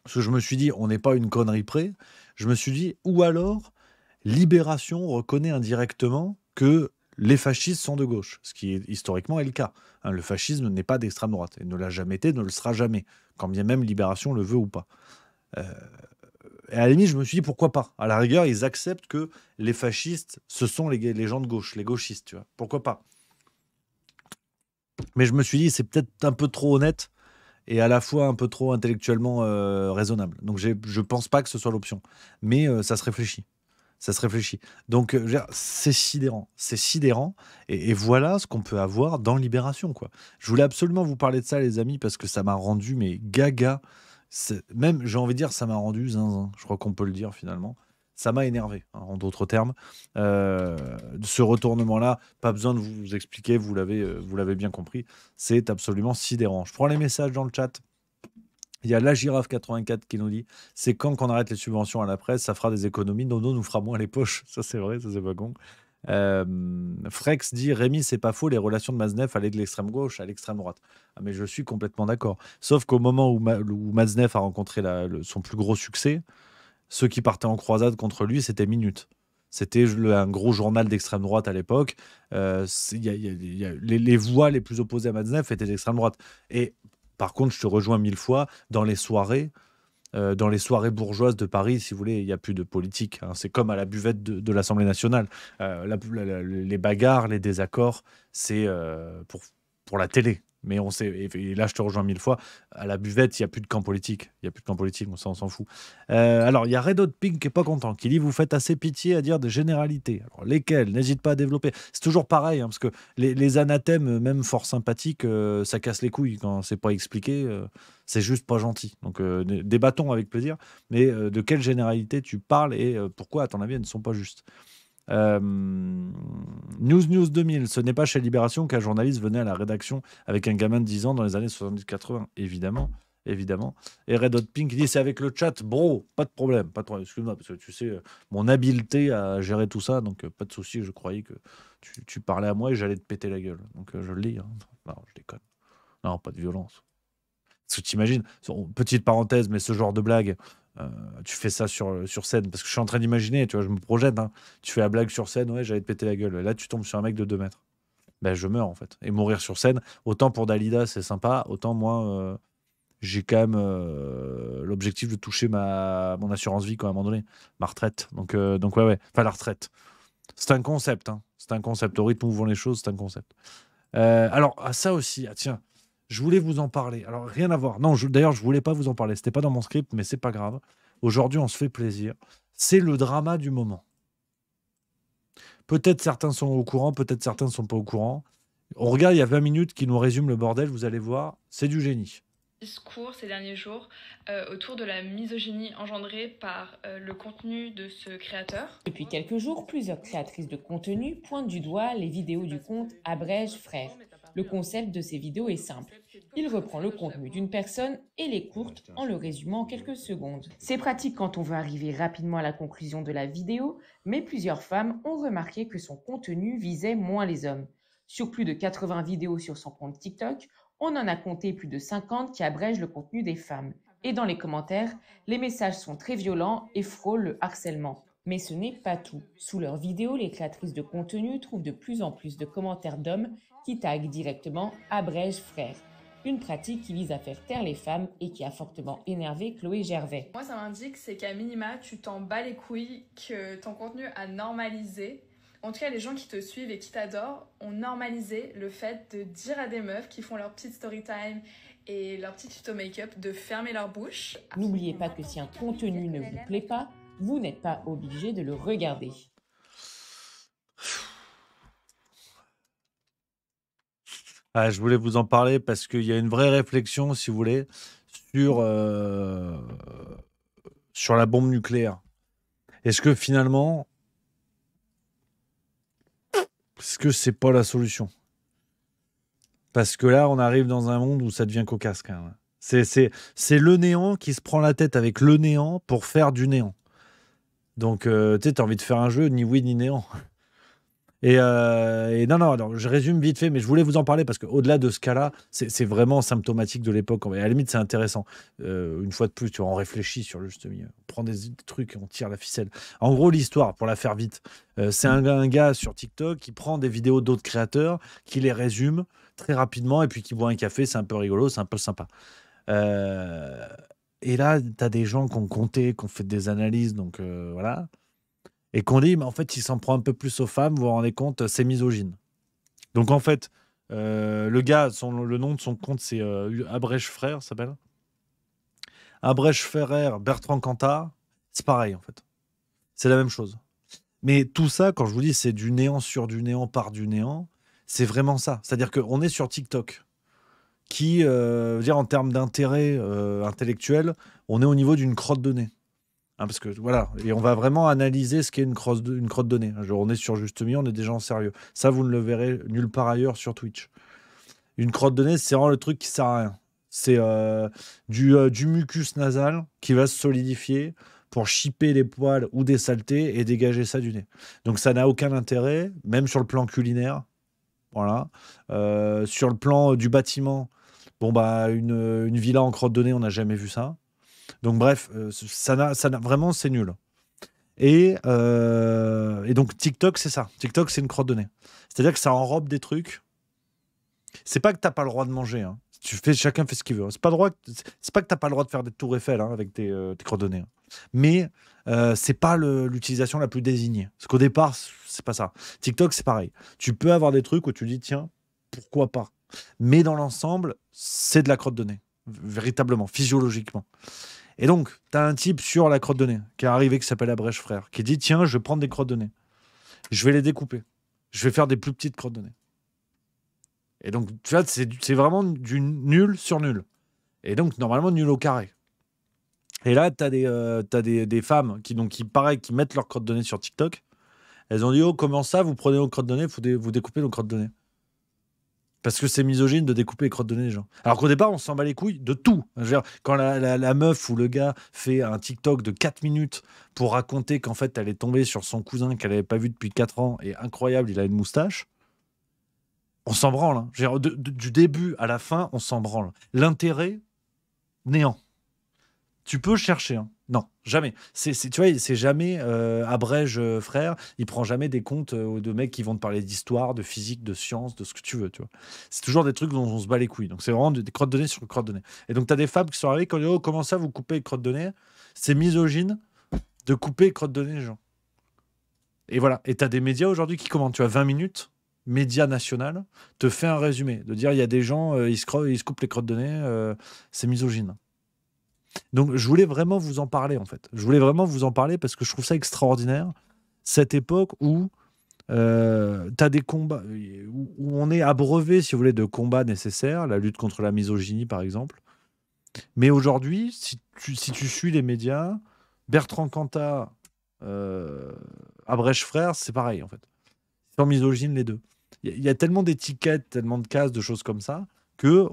Parce que je me suis dit, on n'est pas une connerie près. Je me suis dit, ou alors, Libération reconnaît indirectement que les fascistes sont de gauche, ce qui est, historiquement est le cas. Hein, le fascisme n'est pas d'extrême droite, et ne l'a jamais été, ne le sera jamais, quand bien même Libération le veut ou pas. Euh, et à la limite, je me suis dit, pourquoi pas? À la rigueur, ils acceptent que les fascistes, ce sont les gens de gauche, les gauchistes, tu vois. Pourquoi pas? Mais je me suis dit, c'est peut-être un peu trop honnête et à la fois un peu trop intellectuellement raisonnable. Donc je pense pas que ce soit l'option. Mais ça se réfléchit. Ça se réfléchit. Donc je veux dire, c'est sidérant. C'est sidérant. Et voilà ce qu'on peut avoir dans Libération, quoi. Je voulais absolument vous parler de ça, les amis, parce que ça m'a rendu mais gaga. Même, j'ai envie de dire, ça m'a rendu zinzin. Je crois qu'on peut le dire finalement. Ça m'a énervé, hein, en d'autres termes. Ce retournement-là, pas besoin de vous expliquer, vous l'avez bien compris. C'est absolument sidérant. Je prends les messages dans le chat. Il y a la girafe 84 qui nous dit c'est quand qu'on arrête les subventions à la presse, ça fera des économies. Nono nous fera moins les poches. Ça, c'est vrai, ça, c'est pas con. Frex dit Rémi, c'est pas faux, les relations de Matzneff allaient de l'extrême gauche à l'extrême droite. Ah, mais je suis complètement d'accord. Sauf qu'au moment où Matzneff a rencontré son plus gros succès, ceux qui partaient en croisade contre lui, c'était Minute. C'était un gros journal d'extrême droite à l'époque. Les voix les plus opposées à Matzneff étaient d'extrême droite. Et par contre, je te rejoins 1000 fois, dans les soirées bourgeoises de Paris, si vous voulez, il n'y a plus de politique. Hein. C'est comme à la buvette de l'Assemblée nationale. Les bagarres, les désaccords, c'est pour la télé. Mais on sait, et là je te rejoins 1000 fois, à la buvette, il n'y a plus de camp politique. Il n'y a plus de camp politique, on s'en fout. Alors, il y a Red Hot Pink qui n'est pas content, qui dit vous faites assez pitié à dire des généralités. Alors, lesquelles? N'hésite pas à développer. C'est toujours pareil, hein, parce que les anathèmes, même fort sympathiques, ça casse les couilles quand c'est pas expliqué. C'est juste pas gentil. Donc, débattons avec plaisir. Mais de quelle généralité tu parles et pourquoi, à ton avis, elles ne sont pas justes? News 2000, ce n'est pas chez Libération qu'un journaliste venait à la rédaction avec un gamin de 10 ans dans les années 70-80. Évidemment, évidemment. Et Red Hot Pink dit c'est avec le chat, bro, pas de problème, pas de problème. Excuse-moi, parce que tu sais, mon habileté à gérer tout ça, donc pas de souci, je croyais que tu parlais à moi et j'allais te péter la gueule. Donc je le lis. Hein. Non, je déconne. Non, pas de violence. Parce que tu imagines, petite parenthèse, mais ce genre de blague, tu fais ça sur scène. Parce que je suis en train d'imaginer, tu vois, je me projette. Hein, tu fais la blague sur scène, ouais, j'allais te péter la gueule. Et là, tu tombes sur un mec de 2 mètres. Ben, je meurs, en fait. Et mourir sur scène, autant pour Dalida, c'est sympa, autant moi, j'ai quand même l'objectif de toucher mon assurance vie, quoi, à un moment donné, ma retraite. Donc ouais. Enfin, la retraite. C'est un concept. Hein. C'est un concept. Au rythme où vont les choses, c'est un concept. Alors, ça aussi, tiens. Je voulais vous en parler. Alors, rien à voir. Non, d'ailleurs, je voulais pas vous en parler. C'était pas dans mon script, mais c'est pas grave. Aujourd'hui, on se fait plaisir. C'est le drama du moment. Peut-être certains sont au courant, peut-être certains ne sont pas au courant. On regarde, il y a 20 minutes qui nous résume le bordel. Vous allez voir, c'est du génie. Discours ces derniers jours autour de la misogynie engendrée par le contenu de ce créateur. Depuis quelques jours, plusieurs créatrices de contenu pointent du doigt les vidéos du compte Abrège Frères. Le concept de ces vidéos est simple. Il reprend le contenu d'une personne et l'écourte en le résumant en quelques secondes. C'est pratique quand on veut arriver rapidement à la conclusion de la vidéo, mais plusieurs femmes ont remarqué que son contenu visait moins les hommes. Sur plus de 80 vidéos sur son compte TikTok, on en a compté plus de 50 qui abrègent le contenu des femmes. Et dans les commentaires, les messages sont très violents et frôlent le harcèlement. Mais ce n'est pas tout. Sous leurs vidéos, les créatrices de contenu trouvent de plus en plus de commentaires d'hommes qui taguent directement Abrège Frères. Une pratique qui vise à faire taire les femmes et qui a fortement énervé Chloé Gervais. Moi, ça m'indique c'est qu'à minima, tu t'en bats les couilles, que ton contenu a normalisé. En tout cas, les gens qui te suivent et qui t'adorent ont normalisé le fait de dire à des meufs qui font leur petite story time et leur petit tuto make-up de fermer leur bouche. N'oubliez pas que si un contenu ne vous plaît pas, vous n'êtes pas obligé de le regarder. Ah, je voulais vous en parler parce qu'il y a une vraie réflexion, si vous voulez, sur la bombe nucléaire. Est-ce que finalement, est-ce que c'est pas la solution? Parce que là, on arrive dans un monde où ça devient cocasse quand même. C'est le néant qui se prend la tête avec le néant pour faire du néant. Donc, tu sais, t'as envie de faire un jeu ni oui ni néant. Et non, non, alors, je résume vite fait, mais je voulais vous en parler parce qu'au-delà de ce cas-là, c'est vraiment symptomatique de l'époque. Et à la limite, c'est intéressant. Une fois de plus, tu vois, on réfléchit sur le juste milieu. On prend des trucs et on tire la ficelle. En gros, l'histoire, pour la faire vite, c'est un gars sur TikTok qui prend des vidéos d'autres créateurs, qui les résume très rapidement et puis qui boit un café. C'est un peu rigolo, c'est un peu sympa. Euh, et là, tu as des gens qui ont compté, qui ont fait des analyses, donc voilà. Et qu'on dit, mais en fait, il s'en prend un peu plus aux femmes, vous vous rendez compte, c'est misogyne. Donc en fait, le gars, le nom de son compte, c'est Abrèche Frère, ça s'appelle. Abrèche Ferrer, Bertrand Cantat, c'est pareil en fait. C'est la même chose. Mais tout ça, quand je vous dis, c'est du néant sur du néant par du néant, c'est vraiment ça. C'est-à-dire qu'on est sur TikTok, qui, je veux dire, en termes d'intérêt intellectuel, on est au niveau d'une crotte de nez. Hein, parce que voilà, et on va vraiment analyser ce qu'est une crotte de nez. On est sur Juste Milieu, on est des gens sérieux. Ça, vous ne le verrez nulle part ailleurs sur Twitch. Une crotte de nez, c'est vraiment le truc qui sert à rien. C'est du mucus nasal qui va se solidifier pour chipper des poils ou des saletés et dégager ça du nez. Donc ça n'a aucun intérêt, même sur le plan culinaire. Voilà. Sur le plan du bâtiment, bon bah une villa en crotte de nez, on n'a jamais vu ça. Donc bref, vraiment, c'est nul. Et donc TikTok, c'est ça. TikTok, c'est une crotte de nez. C'est-à-dire que ça enrobe des trucs. C'est pas que t'as pas le droit de manger. Hein. Chacun fait ce qu'il veut. C'est pas que t'as pas le droit de faire des tours Eiffel avec tes crottes de nez. Hein. Mais c'est pas l'utilisation la plus désignée. Parce qu'au départ, c'est pas ça. TikTok, c'est pareil. Tu peux avoir des trucs où tu dis, tiens, pourquoi pas. Mais dans l'ensemble, c'est de la crotte de nez. Véritablement, physiologiquement. Et donc, tu as un type sur la crotte de nez qui est arrivé, qui s'appelle Abrèche Frère, qui dit, tiens, je vais prendre des crottes de nez. Je vais les découper. Je vais faire des plus petites crottes de nez. Et donc, tu vois, c'est vraiment du nul sur nul. Et donc, normalement, nul au carré. Et là, tu as des femmes qui mettent leurs crottes de nez sur TikTok. Elles ont dit, oh, comment ça, vous prenez vos crottes de nez, vous découpez nos crottes de nez. Parce que c'est misogyne de découper les crottes de nez des gens. Alors qu'au départ, on s'en bat les couilles de tout. Je veux dire, quand la meuf ou le gars fait un TikTok de 4 minutes pour raconter qu'en fait, elle est tombée sur son cousin qu'elle n'avait pas vu depuis 4 ans et incroyable, il a une moustache, on s'en branle. Hein. Je veux dire, du début à la fin, on s'en branle. L'intérêt, néant. Tu peux chercher. Hein. Non, jamais. Tu vois, c'est jamais Abrège Frère. Il prend jamais des comptes de mecs qui vont te parler d'histoire, de physique, de science, de ce que tu veux. Tu vois. C'est toujours des trucs dont on se bat les couilles. Donc c'est vraiment des crottes de nez sur crottes de nez. Et donc tu as des femmes qui sont arrivées qui ont dit, oh, comment ça, vous coupez les crottes de nez? C'est misogyne de couper les crottes de nez des gens. Et voilà. Et tu as des médias aujourd'hui qui commentent. Tu as 20 minutes, média national, te fait un résumé. De dire, il y a des gens, ils se coupent les crottes de nez, c'est misogyne. Donc, je voulais vraiment vous en parler, en fait. Je voulais vraiment vous en parler parce que je trouve ça extraordinaire, cette époque où tu as des combats, où on est abreuvé, si vous voulez, de combats nécessaires, la lutte contre la misogynie, par exemple. Mais aujourd'hui, si tu suis les médias, Bertrand Cantat, Abrèche Frère, c'est pareil, en fait. Ils sont misogynes, les deux. Il y a tellement d'étiquettes, tellement de cases, de choses comme ça, que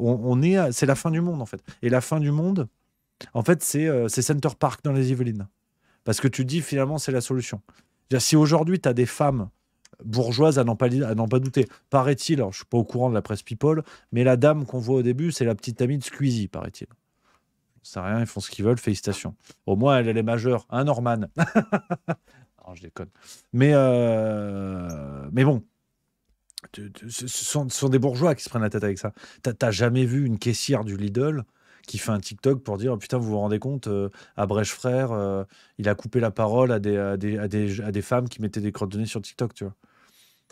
c'est la fin du monde, en fait. Et la fin du monde... En fait, c'est Center Park dans les Yvelines. Parce que tu dis, finalement, c'est la solution. Si aujourd'hui, tu as des femmes bourgeoises à n'en pas douter, paraît-il, alors je ne suis pas au courant de la presse People, mais la dame qu'on voit au début, c'est la petite amie de Squeezie, paraît-il. Ça rien, ils font ce qu'ils veulent, félicitations. Au moins, elle est majeure. Hein, Norman? Non, je déconne. Mais bon, ce sont des bourgeois qui se prennent la tête avec ça. T'as jamais vu une caissière du Lidl qui fait un TikTok pour dire, oh, putain, vous vous rendez compte, Abrèche Frère, il a coupé la parole à des femmes qui mettaient des crottes de nez sur TikTok, tu vois.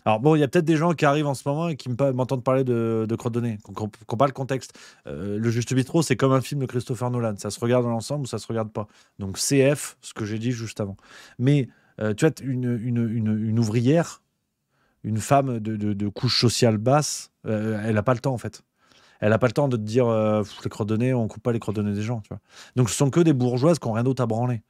Alors bon, il y a peut-être des gens qui arrivent en ce moment et qui m'entendent parler de crottes de nez, qu'on parle le contexte. Le Juste Bistrot, c'est comme un film de Christopher Nolan. Ça se regarde dans l'ensemble ou ça se regarde pas. Donc CF, ce que j'ai dit juste avant. Mais tu vois, une ouvrière, une femme de couche sociale basse, elle n'a pas le temps, en fait. Elle n'a pas le temps de te dire les crottes de nez, on coupe pas les crottes de nez des gens. Tu vois. Donc ce sont que des bourgeoises qui n'ont rien d'autre à branler.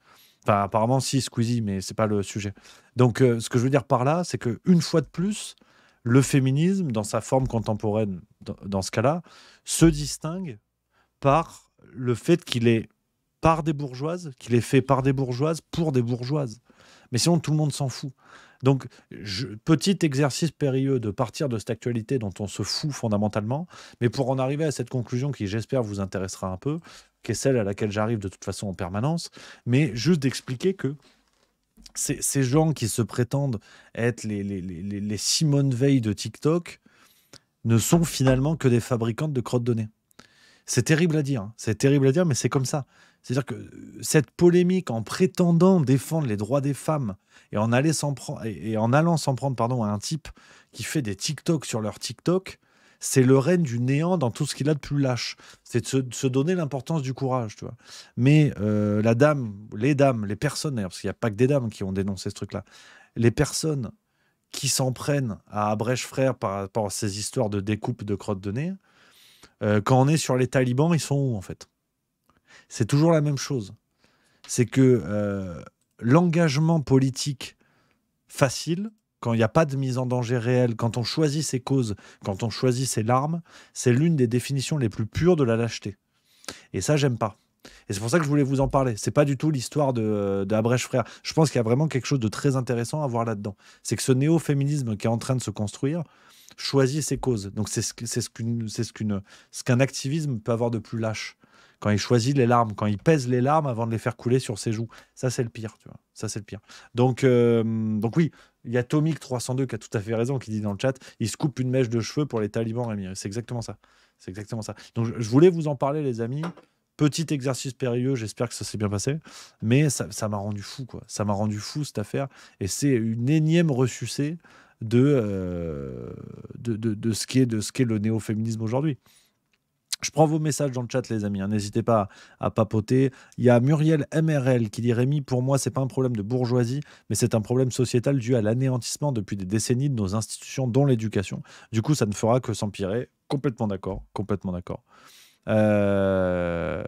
Enfin, apparemment, si, Squeezie, mais c'est pas le sujet. Donc ce que je veux dire par là, c'est qu'une fois de plus, le féminisme, dans sa forme contemporaine, dans ce cas-là, se distingue par le fait qu'il est par des bourgeoises, qu'il est fait par des bourgeoises pour des bourgeoises. Mais sinon, tout le monde s'en fout. Donc, petit exercice périlleux de partir de cette actualité dont on se fout fondamentalement, mais pour en arriver à cette conclusion qui, j'espère, vous intéressera un peu, qui est celle à laquelle j'arrive de toute façon en permanence, mais juste d'expliquer que ces gens qui se prétendent être les Simone Veil de TikTok ne sont finalement que des fabricantes de crottes de nez. C'est terrible à dire, hein. C'est terrible à dire, mais c'est comme ça. C'est-à-dire que cette polémique en prétendant défendre les droits des femmes et en allant s'en prendre pardon, à un type qui fait des TikTok sur leur TikTok, c'est le règne du néant dans tout ce qu'il a de plus lâche. C'est de se donner l'importance du courage, tu vois. Mais les personnes, d'ailleurs, parce qu'il n'y a pas que des dames qui ont dénoncé ce truc-là, les personnes qui s'en prennent à Abrèche Frères par rapport à ces histoires de découpe de crottes de nez, quand on est sur les talibans, ils sont où en fait? C'est toujours la même chose. C'est que l'engagement politique facile, quand il n'y a pas de mise en danger réelle, quand on choisit ses causes, quand on choisit ses larmes, c'est l'une des définitions les plus pures de la lâcheté. Et ça, j'aime pas. Et c'est pour ça que je voulais vous en parler. C'est pas du tout l'histoire d'Abrèche Frères. Je pense qu'il y a vraiment quelque chose de très intéressant à voir là-dedans. C'est que ce néo-féminisme qui est en train de se construire choisit ses causes. Donc c'est ce qu'un activisme peut avoir de plus lâche. Quand il choisit les larmes, quand il pèse les larmes avant de les faire couler sur ses joues. Ça, c'est le pire, tu vois. Ça, c'est le pire. Donc oui, il y a Tomic302 qui a tout à fait raison, qui dit dans le chat, il se coupe une mèche de cheveux pour les talibans, Rémi. C'est exactement ça. C'est exactement ça. Donc je voulais vous en parler, les amis. Petit exercice périlleux, j'espère que ça s'est bien passé. Mais ça m'a rendu fou, quoi. Ça m'a rendu fou, cette affaire. Et c'est une énième ressucée de ce qu'est le néo-féminisme aujourd'hui. Je prends vos messages dans le chat, les amis. N'hésitez pas à papoter. Il y a Muriel MRL qui dit « Rémi, pour moi, c'est pas un problème de bourgeoisie, mais c'est un problème sociétal dû à l'anéantissement depuis des décennies de nos institutions, dont l'éducation. Du coup, ça ne fera que s'empirer. » Complètement d'accord. Complètement d'accord. Alors,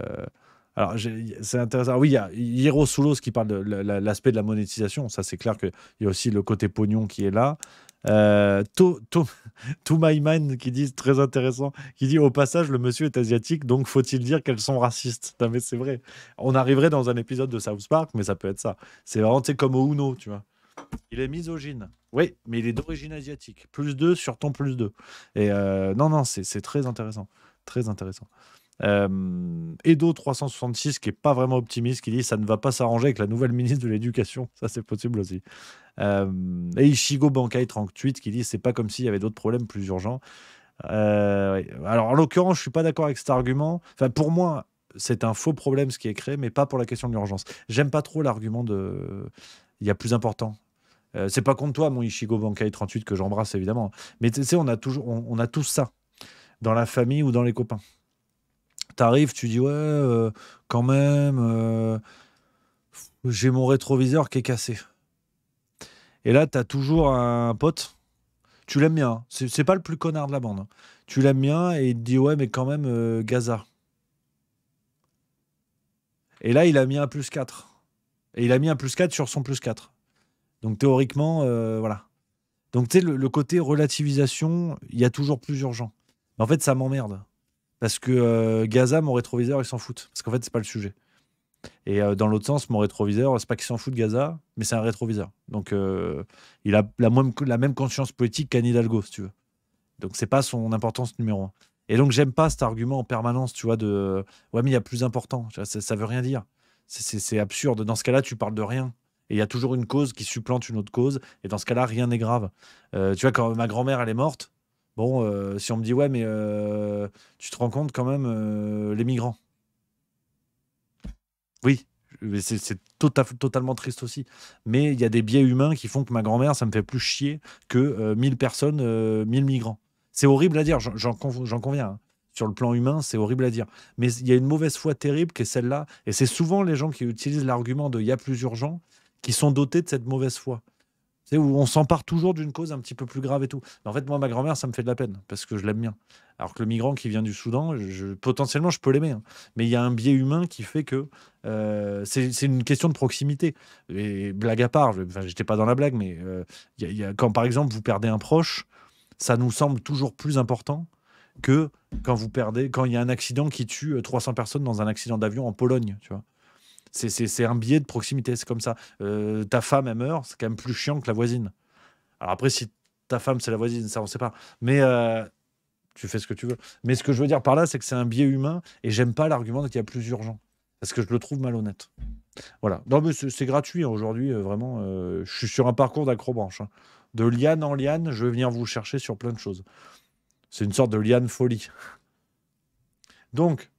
c'est intéressant. Oui, il y a Hiro Soulos qui parle de l'aspect de la monétisation. Ça, c'est clair qu'il y a aussi le côté pognon qui est là. To My Mind qui dit, très intéressant, qui dit au passage, le monsieur est asiatique, donc faut-il dire qu'elles sont racistes? Non, mais c'est vrai. On arriverait dans un épisode de South Park, mais ça peut être ça. C'est vraiment, tu sais, comme au Uno, tu vois. Il est misogyne. Oui, mais il est d'origine asiatique. +2 sur ton +2. Et non, c'est très intéressant. Très intéressant. Edo366 qui est pas vraiment optimiste, qui dit ça ne va pas s'arranger avec la nouvelle ministre de l'Éducation. Ça, c'est possible aussi. Et Ishigo Bankai 38 qui dit c'est pas comme s'il y avait d'autres problèmes plus urgents. Oui. Alors, en l'occurrence, je suis pas d'accord avec cet argument. Enfin, pour moi, c'est un faux problème ce qui est créé, mais pas pour la question de l'urgence. J'aime pas trop l'argument de il y a plus important. C'est pas contre toi, mon Ishigo Bankai 38, que j'embrasse évidemment. Mais tu sais, on a tous ça dans la famille ou dans les copains. T'arrives, tu dis ouais, quand même, j'ai mon rétroviseur qui est cassé. Et là, t'as toujours un pote, tu l'aimes bien, hein. C'est pas le plus connard de la bande, hein. Tu l'aimes bien et il te dit ouais, mais quand même, Gaza. Et là, il a mis un +4. Et il a mis un +4 sur son +4. Donc théoriquement, voilà. Donc tu sais, le côté relativisation, il y a toujours plus urgent. Mais en fait, ça m'emmerde. Parce que Gaza, mon rétroviseur, ils s'en foutent. Parce qu'en fait, c'est pas le sujet. Et dans l'autre sens, mon rétroviseur, c'est pas qu'il s'en fout de Gaza, mais c'est un rétroviseur. Donc, il a la même conscience politique qu'Anne Hidalgo, si tu veux. Donc, c'est pas son importance numéro 1. Et donc, j'aime pas cet argument en permanence, tu vois, de ouais, mais il y a plus important. Tu vois, ça veut rien dire. C'est absurde. Dans ce cas-là, tu parles de rien. Et il y a toujours une cause qui supplante une autre cause. Et dans ce cas-là, rien n'est grave. Tu vois, quand ma grand-mère, elle est morte, bon, si on me dit ouais, mais tu te rends compte quand même, les migrants. Oui, c'est totalement triste aussi. Mais il y a des biais humains qui font que ma grand-mère, ça me fait plus chier que 1000 personnes, 1000 migrants. C'est horrible à dire, j'en conviens, hein. Sur le plan humain, c'est horrible à dire. Mais il y a une mauvaise foi terrible qui est celle-là. Et c'est souvent les gens qui utilisent l'argument de « il y a plus urgent » qui sont dotés de cette mauvaise foi. Tu sais, où on s'empare toujours d'une cause un petit peu plus grave et tout. Mais en fait, moi, ma grand-mère, ça me fait de la peine parce que je l'aime bien. Alors que le migrant qui vient du Soudan, potentiellement, je peux l'aimer, hein. Mais il y a un biais humain qui fait que c'est une question de proximité. Et blague à part, j'étais pas dans la blague, mais quand, par exemple, vous perdez un proche, ça nous semble toujours plus important que quand il y a un accident qui tue 300 personnes dans un accident d'avion en Pologne, tu vois. C'est un biais de proximité, c'est comme ça. Ta femme, elle meurt, c'est quand même plus chiant que la voisine. Alors après, si ta femme, c'est la voisine, ça, on sait pas. Mais tu fais ce que tu veux. Mais ce que je veux dire par là, c'est que c'est un biais humain et j'aime pas l'argument qu'il y a plus urgent. Parce que je le trouve malhonnête. Voilà. Non, mais c'est gratuit hein, aujourd'hui, vraiment. Je suis sur un parcours d'acrobranche. Hein. De liane en liane, je vais venir vous chercher sur plein de choses. C'est une sorte de liane folie. Donc,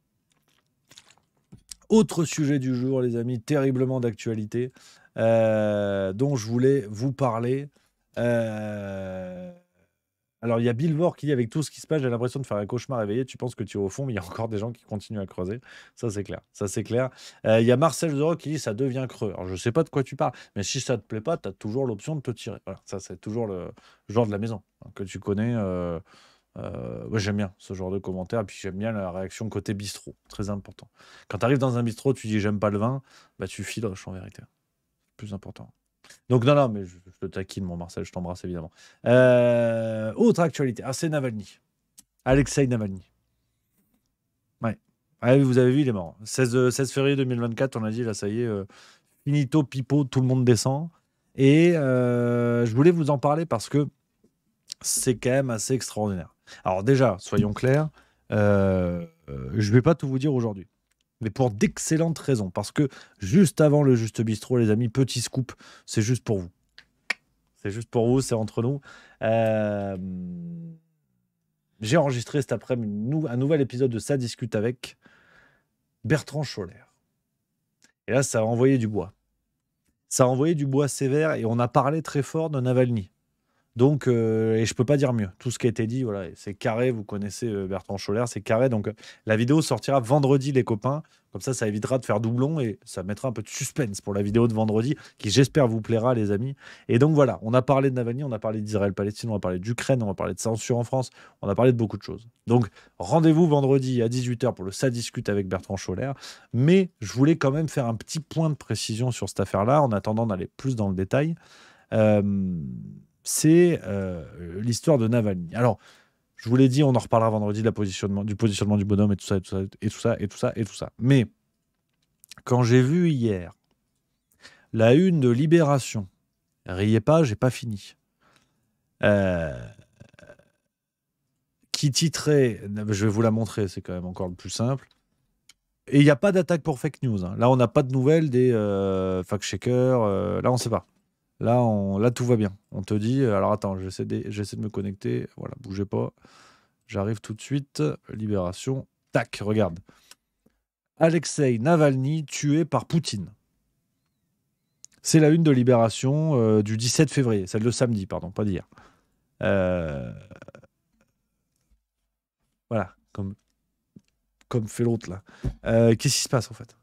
autre sujet du jour, les amis, terriblement d'actualité, dont je voulais vous parler. Alors, il y a Billboard qui dit avec tout ce qui se passe, j'ai l'impression de faire un cauchemar réveillé. Tu penses que tu es au fond, mais il y a encore des gens qui continuent à creuser. Ça, c'est clair. Ça, c'est clair. Il y a Marcel Zoro qui dit ça devient creux. Alors, je sais pas de quoi tu parles, mais si ça te plaît pas, tu as toujours l'option de te tirer. Voilà, ça, c'est toujours le genre de la maison hein, que tu connais. Ouais, j'aime bien ce genre de commentaires. Et puis, j'aime bien la réaction côté bistrot. Très important. Quand tu arrives dans un bistrot, tu dis j'aime pas le vin, bah, tu filoches en vérité. C'est plus important. Donc, non, mais je te taquine, mon Marcel, je t'embrasse évidemment. Autre actualité, c'est Navalny. Alexei Navalny. Ouais. Vous avez vu, il est mort. 16 février 2024, on a dit, là, ça y est, finito, pipo, tout le monde descend. Et je voulais vous en parler parce que c'est quand même assez extraordinaire. Alors, déjà, soyons clairs, je vais pas tout vous dire aujourd'hui. Mais pour d'excellentes raisons. Parce que juste avant le Juste Bistrot, les amis, petit scoop, c'est juste pour vous. C'est juste pour vous, c'est entre nous. J'ai enregistré cet après-midi un nouvel épisode de Ça discute avec Bertrand Scholler. Et là, ça a envoyé du bois. Ça a envoyé du bois sévère et on a parlé très fort de Navalny. Donc, et je peux pas dire mieux. Tout ce qui a été dit, voilà, c'est carré. Vous connaissez Bertrand Scholler, c'est carré. Donc, la vidéo sortira vendredi, les copains. Comme ça évitera de faire doublon et ça mettra un peu de suspense pour la vidéo de vendredi, qui j'espère vous plaira, les amis. Et donc voilà, on a parlé de Navalny, on a parlé d'Israël-Palestine, on a parlé d'Ukraine, on a parlé de censure en France, on a parlé de beaucoup de choses. Donc, rendez-vous vendredi à 18h pour le Ça discute avec Bertrand Scholler. Mais je voulais quand même faire un petit point de précision sur cette affaire-là, en attendant d'aller plus dans le détail. C'est l'histoire de Navalny. Alors, je vous l'ai dit, on en reparlera vendredi du positionnement du bonhomme et tout ça. Mais quand j'ai vu hier la une de Libération, riez pas, j'ai pas fini, qui titrait, je vais vous la montrer, c'est quand même encore le plus simple. Et il n'y a pas d'attaque pour fake news. Hein. Là, on n'a pas de nouvelles des fact-checkers. Là, on ne sait pas. Là, tout va bien. On te dit... Alors, attends, j'essaie de me connecter. Voilà, bougez pas. J'arrive tout de suite. Libération. Tac, regarde. Alexei Navalny tué par Poutine. C'est la une de Libération du 17 février. Celle de samedi, pardon, pas d'hier. Voilà, comme fait l'autre, là. Qu'est-ce qui se passe, en fait ?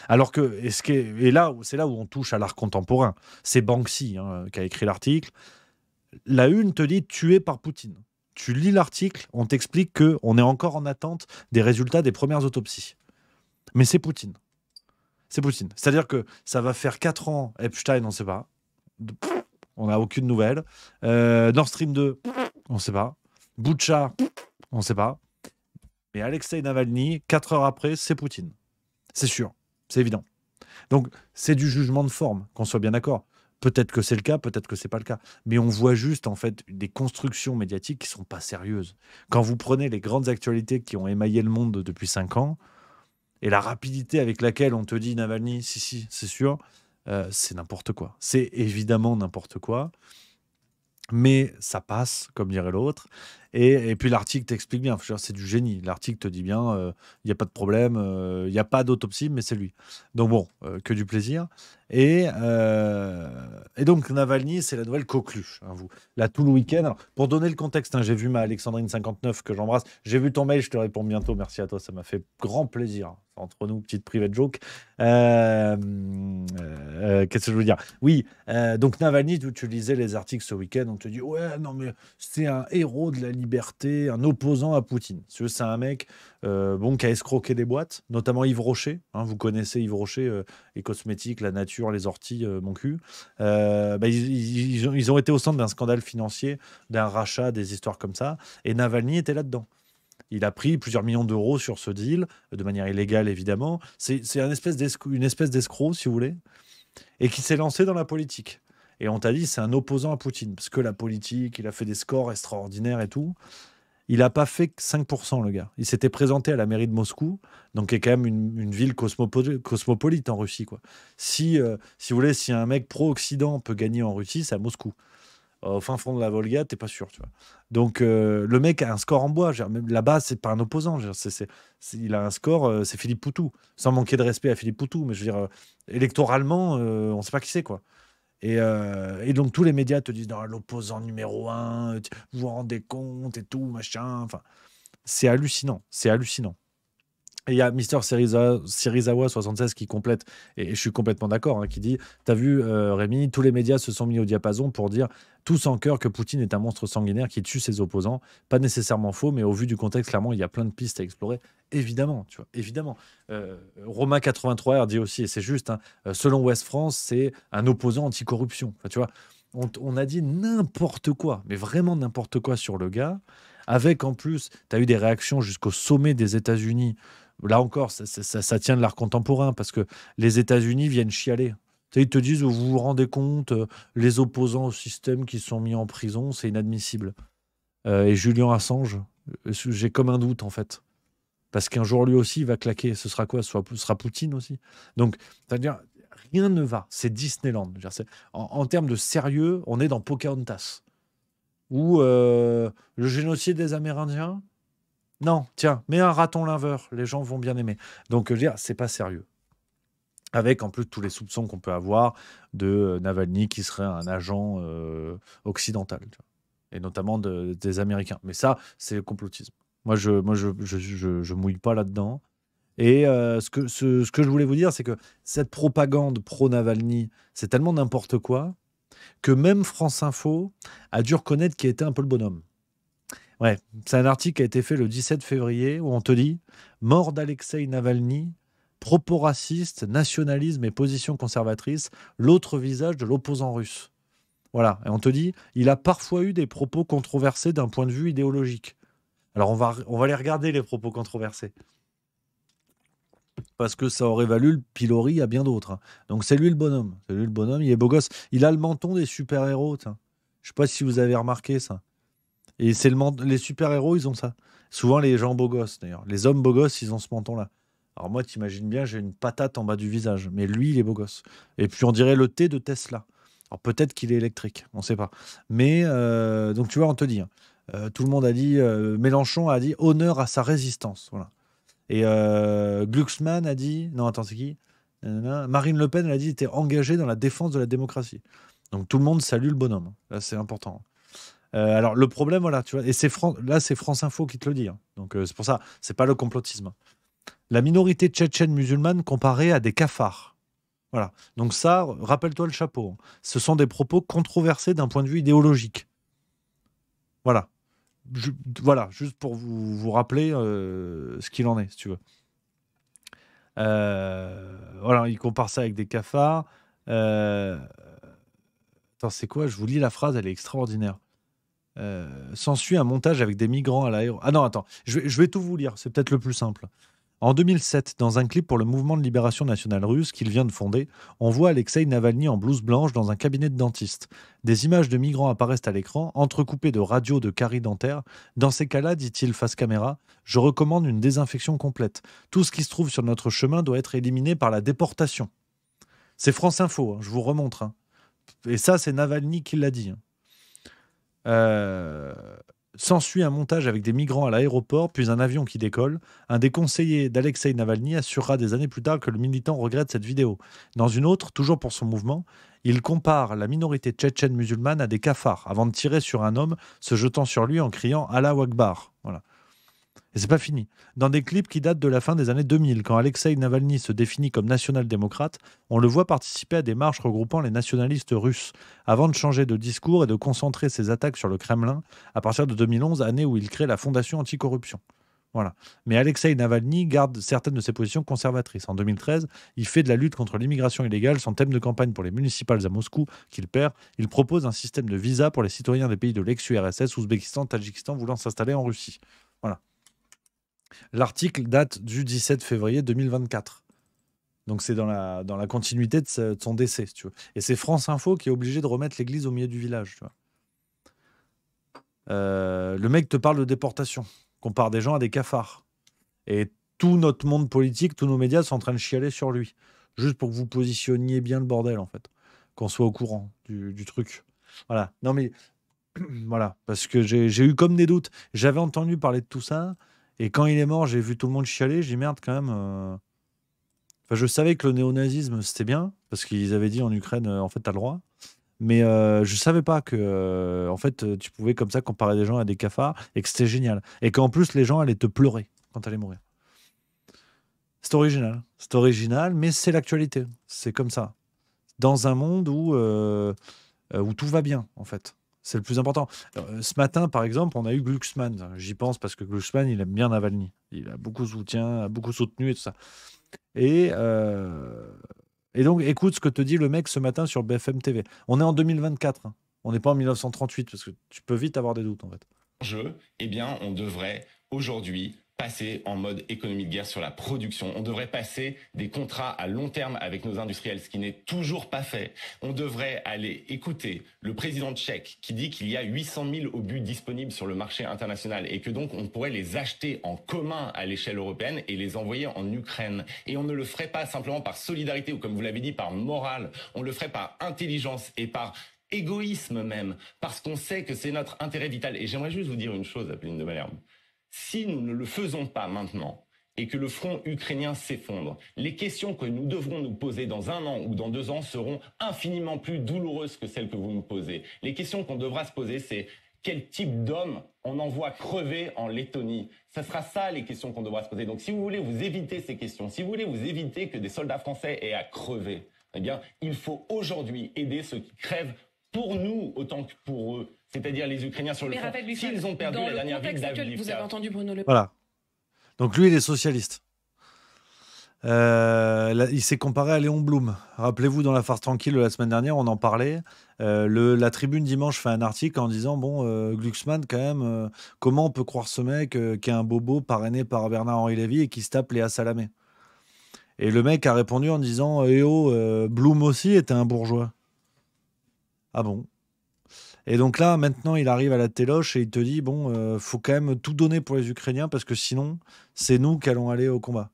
Alors que, c'est là où on touche à l'art contemporain. C'est Banksy qui a écrit l'article. La une te dit tué par Poutine. Tu lis l'article, on t'explique qu'on est encore en attente des résultats des premières autopsies. Mais c'est Poutine. C'est Poutine. C'est-à-dire que ça va faire 4 ans, Epstein, on ne sait pas. On n'a aucune nouvelle. Nord Stream 2, on ne sait pas. Boutcha, on ne sait pas. Mais Alexei Navalny, 4 heures après, c'est Poutine. C'est sûr. C'est évident. Donc, c'est du jugement de forme, qu'on soit bien d'accord. Peut-être que c'est le cas, peut-être que c'est pas le cas. Mais on voit juste, en fait, des constructions médiatiques qui sont pas sérieuses. Quand vous prenez les grandes actualités qui ont émaillé le monde depuis 5 ans, et la rapidité avec laquelle on te dit Navalny, si, c'est sûr, c'est n'importe quoi. C'est évidemment n'importe quoi. Mais ça passe, comme dirait l'autre. Et puis l'article t'explique bien, c'est du génie. L'article te dit bien, il n'y a pas de problème, il n'y a pas d'autopsie, mais c'est lui. Donc bon, que du plaisir. Et donc Navalny, c'est la nouvelle coqueluche. Hein, là, tout le week-end. Alors, pour donner le contexte, j'ai vu ma Alexandrine 59 que j'embrasse. J'ai vu ton mail, je te réponds bientôt. Merci à toi, ça m'a fait grand plaisir. Entre nous, petite private joke. Qu'est-ce que je veux dire ? Oui, donc Navalny, tu lisais les articles ce week-end, on te dit ouais, non mais c'est un héros de la liberté, un opposant à Poutine. C'est un mec qui a escroqué des boîtes, notamment Yves Rocher. Hein, vous connaissez Yves Rocher, les cosmétiques, la nature, les orties, mon cul. Ils ont été au centre d'un scandale financier, d'un rachat, des histoires comme ça. Et Navalny était là-dedans. Il a pris plusieurs millions d'euros sur ce deal, de manière illégale évidemment. C'est une espèce d'escroc, si vous voulez, et qui s'est lancé dans la politique. Et on t'a dit, c'est un opposant à Poutine, parce que la politique, il a fait des scores extraordinaires et tout. Il n'a pas fait que 5%, le gars. Il s'était présenté à la mairie de Moscou, donc qui est quand même une ville cosmopolite en Russie, quoi. Si vous voulez, si un mec pro-Occident peut gagner en Russie, c'est à Moscou. Au fin fond de la Volga, t'es pas sûr, tu vois. Donc, le mec a un score en bois. Même là-bas, c'est pas un opposant. Il a un score, c'est Philippe Poutou. Sans manquer de respect à Philippe Poutou, mais je veux dire, électoralement, on sait pas qui c'est, quoi. Et donc, tous les médias te disent, non, l'opposant numéro 1, vous vous rendez compte et tout, machin. Enfin, c'est hallucinant. C'est hallucinant. Et il y a Mister Serizawa 76 qui complète, et je suis complètement d'accord, hein, qui dit, t'as vu, Rémi, tous les médias se sont mis au diapason pour dire tous en chœur que Poutine est un monstre sanguinaire qui tue ses opposants. Pas nécessairement faux, mais au vu du contexte, clairement, il y a plein de pistes à explorer. Évidemment, tu vois, évidemment. Roma 83R dit aussi, et c'est juste, hein, selon Ouest France, c'est un opposant anticorruption. Enfin, tu vois, on a dit n'importe quoi, mais vraiment n'importe quoi sur le gars, avec en plus, tu as eu des réactions jusqu'au sommet des États-Unis. Là encore, ça tient de l'art contemporain, parce que les États-Unis viennent chialer. Tu sais, ils te disent, vous vous rendez compte, les opposants au système qui sont mis en prison, c'est inadmissible. Et Julian Assange, j'ai comme un doute, en fait. Parce qu'un jour, lui aussi, il va claquer. Ce sera quoi? Ce sera Poutine aussi. Donc, c'est-à-dire, rien ne va. C'est Disneyland. En termes de sérieux, on est dans Pocahontas. Ou le génocide des Amérindiens. Non, tiens, mets un raton laveur, les gens vont bien aimer. Donc, je veux dire, c'est pas sérieux. Avec en plus tous les soupçons qu'on peut avoir de Navalny qui serait un agent occidental, tu vois, et notamment des Américains. Mais ça, c'est le complotisme. Moi, je mouille pas là-dedans. Et ce que je voulais vous dire, c'est que cette propagande pro-Navalny, c'est tellement n'importe quoi que même France Info a dû reconnaître qu'il était un peu le bonhomme. Ouais, c'est un article qui a été fait le 17 février où on te dit « Mort d'Alexeï Navalny, propos racistes, nationalisme et position conservatrice, l'autre visage de l'opposant russe. » Voilà, et on te dit « Il a parfois eu des propos controversés d'un point de vue idéologique. » Alors on va les regarder, les propos controversés. Parce que ça aurait valu le pilori à bien d'autres. Donc c'est lui le bonhomme. C'est lui le bonhomme, il est beau gosse. Il a le menton des super-héros. Je ne sais pas si vous avez remarqué ça. Et c'est les super-héros, ils ont ça. Souvent, les gens beaux gosses, d'ailleurs. Les hommes beaux gosses, ils ont ce menton-là. Alors moi, t'imagines bien, j'ai une patate en bas du visage. Mais lui, il est beau gosse. Et puis, on dirait le T de Tesla. Alors peut-être qu'il est électrique, on ne sait pas. Mais, donc tu vois, on te dit. Tout le monde a dit, Mélenchon a dit honneur à sa résistance. Voilà. Et Glucksmann a dit, non, attends, c'est qui? Marine Le Pen, elle a dit, était engagée dans la défense de la démocratie. Donc tout le monde salue le bonhomme. Là, c'est important. Alors le problème, voilà, tu vois, et là c'est France Info qui te le dit, hein. Donc c'est pour ça, c'est pas le complotisme. La minorité tchétchène musulmane comparée à des cafards. Voilà. Donc ça, rappelle-toi le chapeau. Ce sont des propos controversés d'un point de vue idéologique. Voilà. Voilà, juste pour vous rappeler ce qu'il en est, si tu veux. Voilà, il compare ça avec des cafards. Attends, c'est quoi? Je vous lis la phrase, elle est extraordinaire. S'ensuit un montage avec des migrants à l'aéroport. Ah non, attends, je vais tout vous lire, c'est peut-être le plus simple. En 2007, dans un clip pour le mouvement de libération nationale russe qu'il vient de fonder, on voit Alexeï Navalny en blouse blanche dans un cabinet de dentiste. Des images de migrants apparaissent à l'écran, entrecoupées de radios de caries dentaires. Dans ces cas-là, dit-il face caméra, je recommande une désinfection complète. Tout ce qui se trouve sur notre chemin doit être éliminé par la déportation. C'est France Info, hein, je vous remontre. Hein. Et ça, c'est Navalny qui l'a dit. S'ensuit un montage avec des migrants à l'aéroport, puis un avion qui décolle. Un des conseillers d'Alexeï Navalny assurera des années plus tard que le militant regrette cette vidéo. Dans une autre, toujours pour son mouvement, il compare la minorité tchétchène musulmane à des cafards, avant de tirer sur un homme, se jetant sur lui en criant « Allah Akbar ». Voilà. Et c'est pas fini. Dans des clips qui datent de la fin des années 2000, quand Alexeï Navalny se définit comme national-démocrate, on le voit participer à des marches regroupant les nationalistes russes, avant de changer de discours et de concentrer ses attaques sur le Kremlin à partir de 2011, année où il crée la Fondation anticorruption. Voilà. Mais Alexeï Navalny garde certaines de ses positions conservatrices. En 2013, il fait de la lutte contre l'immigration illégale son thème de campagne pour les municipales à Moscou, qu'il perd. Il propose un système de visa pour les citoyens des pays de l'ex-URSS, Ouzbékistan, Tadjikistan voulant s'installer en Russie. Voilà. L'article date du 17 février 2024. Donc c'est dans la continuité de son décès, si tu veux. Et c'est France Info qui est obligé de remettre l'église au milieu du village, tu vois. Le mec te parle de déportation, compare des gens à des cafards. Et tout notre monde politique, tous nos médias sont en train de chialer sur lui. Juste pour que vous positionniez bien le bordel, en fait. Qu'on soit au courant du truc. Voilà. Non mais, voilà. Parce que j'ai eu comme des doutes. J'avais entendu parler de tout ça. Et quand il est mort, j'ai vu tout le monde chialer. J'ai dit merde, quand même. Enfin, je savais que le néonazisme, c'était bien. Parce qu'ils avaient dit en Ukraine, en fait, t'as le droit. Mais je savais pas que, en fait, tu pouvais comme ça comparer des gens à des cafards et que c'était génial. Et qu'en plus, les gens allaient te pleurer quand t'allais mourir. C'est original. C'est original, mais c'est l'actualité. C'est comme ça. Dans un monde où tout va bien, en fait. C'est le plus important. Ce matin, par exemple, on a eu Glucksmann. J'y pense parce que Glucksmann, il aime bien Navalny. Il a beaucoup soutien, beaucoup soutenu et tout ça. Et donc, écoute ce que te dit le mec ce matin sur BFM TV. On est en 2024. Hein. On n'est pas en 1938, parce que tu peux vite avoir des doutes, en fait. Eh bien, on devrait aujourd'hui passer en mode économie de guerre sur la production. On devrait passer des contrats à long terme avec nos industriels, ce qui n'est toujours pas fait. On devrait aller écouter le président tchèque qui dit qu'il y a 800 000 obus disponibles sur le marché international et que donc on pourrait les acheter en commun à l'échelle européenne et les envoyer en Ukraine. Et on ne le ferait pas simplement par solidarité ou comme vous l'avez dit, par morale. On le ferait par intelligence et par égoïsme même, parce qu'on sait que c'est notre intérêt vital. Et j'aimerais juste vous dire une chose, Apolline de Malherbe. Si nous ne le faisons pas maintenant et que le front ukrainien s'effondre, les questions que nous devrons nous poser dans 1 an ou dans 2 ans seront infiniment plus douloureuses que celles que vous nous posez. Les questions qu'on devra se poser, c'est quel type d'homme on envoie crever en Lettonie. Ce sera ça les questions qu'on devra se poser. Donc si vous voulez vous éviter ces questions, si vous voulez vous éviter que des soldats français aient à crever, eh bien, il faut aujourd'hui aider ceux qui crèvent pour nous autant que pour eux. C'est-à-dire les Ukrainiens sur le front. S'ils ont perdu la dernière ville d'Avdiivka. Vous avez entendu Bruno Le Pen. Voilà. Donc lui, il est socialiste. Il s'est comparé à Léon Blum. Rappelez-vous, dans la farce tranquille de la semaine dernière, on en parlait. La Tribune dimanche fait un article en disant Glucksmann, quand même, comment on peut croire ce mec qui est un bobo parrainé par Bernard-Henri Lévy et qui se tape Léa Salamé. Et le mec a répondu en disant Blum aussi était un bourgeois. Ah bon? Et donc là, maintenant, il arrive à la téloche et il te dit faut quand même tout donner pour les Ukrainiens parce que sinon, c'est nous qui allons aller au combat.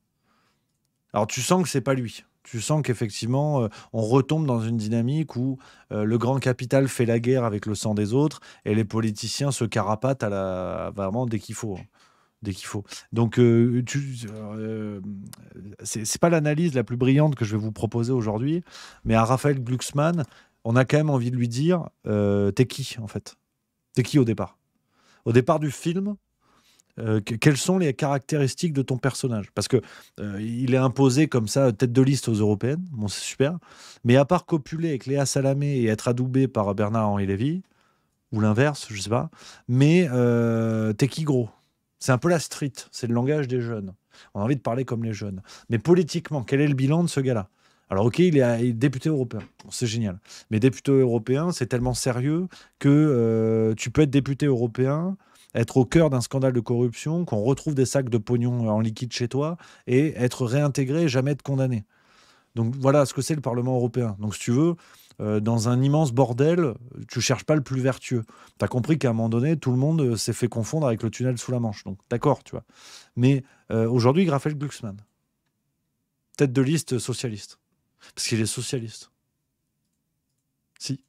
Alors, tu sens que c'est pas lui. Tu sens qu'effectivement, on retombe dans une dynamique où le grand capital fait la guerre avec le sang des autres et les politiciens se carapatent vraiment dès qu'il faut. Dès qu'il faut. Donc, c'est pas l'analyse la plus brillante que je vais vous proposer aujourd'hui, mais à Raphaël Glucksmann, on a quand même envie de lui dire t'es qui, en fait? T'es qui au départ? Au départ du film, quelles sont les caractéristiques de ton personnage? Parce que il est imposé comme ça, tête de liste aux européennes, bon, c'est super, mais à part copuler avec Léa Salamé et être adoubé par Bernard-Henri Lévy, ou l'inverse, je sais pas, mais t'es qui, gros? C'est un peu la street, c'est le langage des jeunes. On a envie de parler comme les jeunes. Mais politiquement, quel est le bilan de ce gars-là? Alors ok, il est député européen, bon, c'est génial. Mais député européen, c'est tellement sérieux que tu peux être député européen, être au cœur d'un scandale de corruption, qu'on retrouve des sacs de pognon en liquide chez toi, et être réintégré et jamais être condamné. Donc voilà ce que c'est le Parlement européen. Donc si tu veux, dans un immense bordel, tu cherches pas le plus vertueux. Tu as compris qu'à un moment donné, tout le monde s'est fait confondre avec le tunnel sous la Manche. Donc d'accord, tu vois. Mais aujourd'hui, Raphaël Glucksmann, tête de liste socialiste. Parce qu'il est socialiste. Si.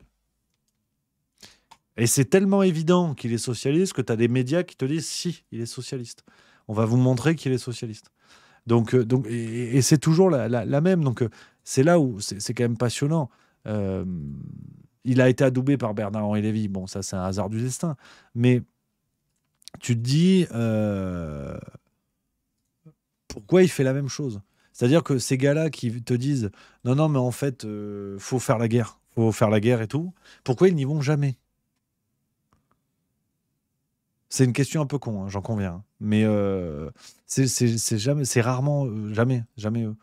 Et c'est tellement évident qu'il est socialiste que tu as des médias qui te disent si, il est socialiste. On va vous montrer qu'il est socialiste. Donc, et c'est toujours la même. Donc, c'est là où c'est quand même passionnant. Il a été adoubé par Bernard-Henri Lévy. Bon, ça, c'est un hasard du destin. Mais tu te dis pourquoi il fait la même chose? C'est-à-dire que ces gars-là qui te disent non, mais en fait, faut faire la guerre. Faut faire la guerre et tout. Pourquoi ils n'y vont jamais? C'est une question un peu con, hein, j'en conviens. Hein. Mais c'est rarement, jamais eux.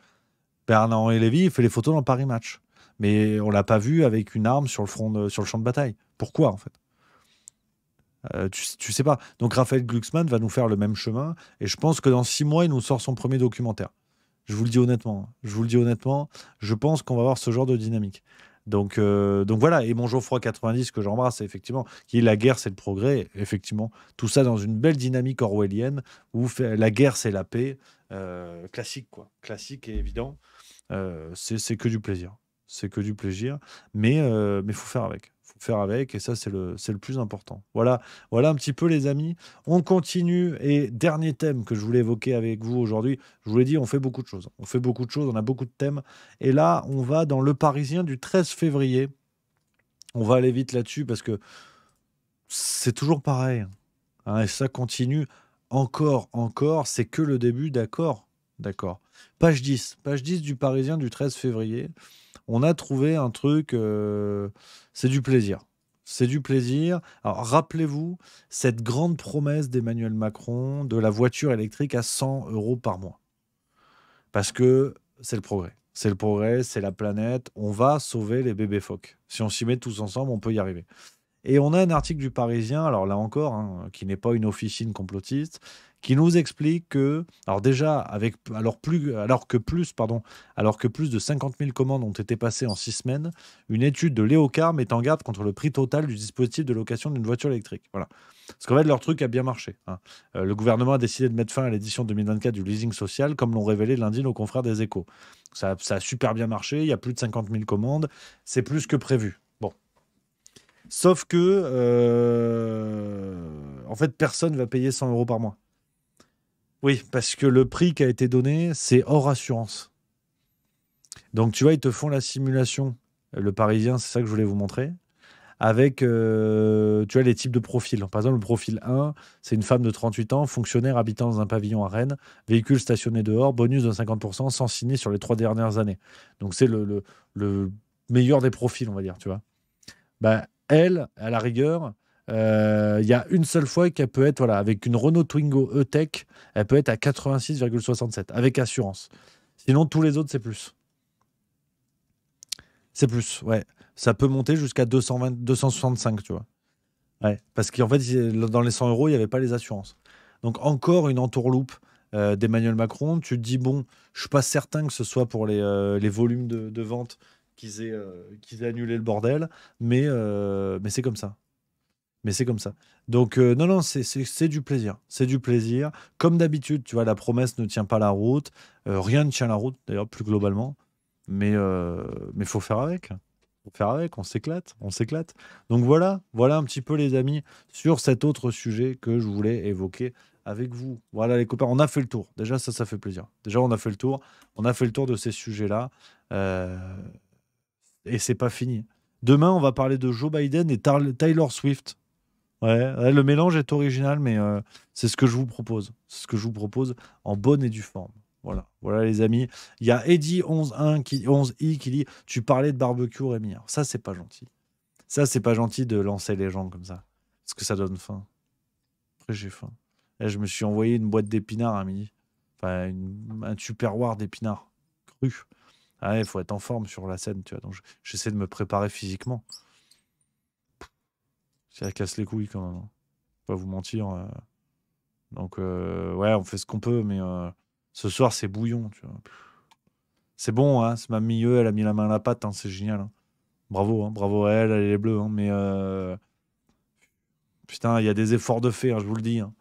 Bernard-Henri Lévy, il fait les photos dans Paris Match. Mais on l'a pas vu avec une arme sur le champ de bataille. Pourquoi, en fait? Tu sais pas. Donc Raphaël Glucksmann va nous faire le même chemin. Et je pense que dans 6 mois, il nous sort son premier documentaire. Je vous le dis honnêtement. Je vous le dis honnêtement. Je pense qu'on va avoir ce genre de dynamique. Donc voilà. Et mon Geoffroy 90 que j'embrasse, effectivement, qui est la guerre, c'est le progrès. Effectivement, tout ça dans une belle dynamique orwellienne où la guerre, c'est la paix. Classique, quoi. Classique et évident. C'est que du plaisir. C'est que du plaisir. Mais faut faire avec. Faut faire avec. Et ça, c'est le plus important. Voilà un petit peu, les amis. On continue. Et dernier thème que je voulais évoquer avec vous aujourd'hui. Je vous l'ai dit, on fait beaucoup de choses. On fait beaucoup de choses. On a beaucoup de thèmes. Et là, on va dans Le Parisien du 13 février. On va aller vite là-dessus parce que c'est toujours pareil. Hein, et ça continue encore. C'est que le début, d'accord. Page 10 du Parisien du 13 février. On a trouvé un truc, c'est du plaisir. C'est du plaisir. Alors, rappelez-vous cette grande promesse d'Emmanuel Macron de la voiture électrique à 100 € par mois. Parce que c'est le progrès. C'est le progrès, c'est la planète. On va sauver les bébés phoques. Si on s'y met tous ensemble, on peut y arriver. Et on a un article du Parisien, alors là encore, hein, qui n'est pas une officine complotiste, qui nous explique que, alors déjà, alors que plus de 50 000 commandes ont été passées en 6 semaines, une étude de Léocar met en garde contre le prix total du dispositif de location d'une voiture électrique. Voilà. Parce qu'en fait, leur truc a bien marché. Hein. Le gouvernement a décidé de mettre fin à l'édition 2024 du leasing social, comme l'ont révélé lundi nos confrères des Échos. Ça a super bien marché, il y a plus de 50 000 commandes, c'est plus que prévu. Bon. Sauf que, en fait, personne ne va payer 100 € par mois. Oui, parce que le prix qui a été donné, c'est hors assurance. Donc, tu vois, ils te font la simulation. Le Parisien, c'est ça que je voulais vous montrer. Avec, tu vois, les types de profils. Par exemple, le profil 1, c'est une femme de 38 ans, fonctionnaire habitant dans un pavillon à Rennes, véhicule stationné dehors, bonus de 50%, sans signer sur les 3 dernières années. Donc, c'est le meilleur des profils, on va dire, tu vois. Bah, elle, à la rigueur, il y a une seule fois qu'elle peut être, voilà, avec une Renault Twingo E-Tech, elle peut être à 86,67 avec assurance. Sinon, tous les autres, c'est plus. C'est plus, ouais. Ça peut monter jusqu'à 265, tu vois. Ouais, parce qu'en fait, dans les 100 €, il n'y avait pas les assurances. Donc, encore une entourloupe d'Emmanuel Macron. Tu te dis, bon, je ne suis pas certain que ce soit pour les volumes de vente qu'ils aient annulé le bordel, mais c'est comme ça. Donc, non, c'est du plaisir. C'est du plaisir. Comme d'habitude, tu vois, la promesse ne tient pas la route. Rien ne tient la route, d'ailleurs, plus globalement. Mais faut faire avec. On s'éclate. Donc voilà un petit peu, les amis, sur cet autre sujet que je voulais évoquer avec vous. Voilà, les copains, on a fait le tour. Déjà, ça fait plaisir. Déjà, on a fait le tour. On a fait le tour de ces sujets-là. Et c'est pas fini. Demain, on va parler de Joe Biden et Taylor Swift. Ouais, le mélange est original, mais c'est ce que je vous propose. C'est ce que je vous propose en bonne et due forme. Voilà, les amis. Il y a Eddie11i qui dit « Tu parlais de barbecue, Rémi. » Alors, ça, c'est pas gentil. Ça, c'est pas gentil de lancer les gens comme ça. Parce que ça donne faim. Après, j'ai faim. Là, je me suis envoyé une boîte d'épinards à midi. Enfin, un tupperware d'épinards crus. Ah, il faut être en forme sur la scène, tu vois. Donc, j'essaie de me préparer physiquement. Ça casse les couilles, quand même. Pas vous mentir. Donc, ouais, on fait ce qu'on peut, mais... ce soir, c'est bouillon, tu vois. C'est bon, hein, c'est ma milieu, elle a mis la main à la pâte, hein, c'est génial. Hein. Bravo à elle est bleue. Hein, mais putain, il y a des efforts de fait, hein, je vous le dis. Hein.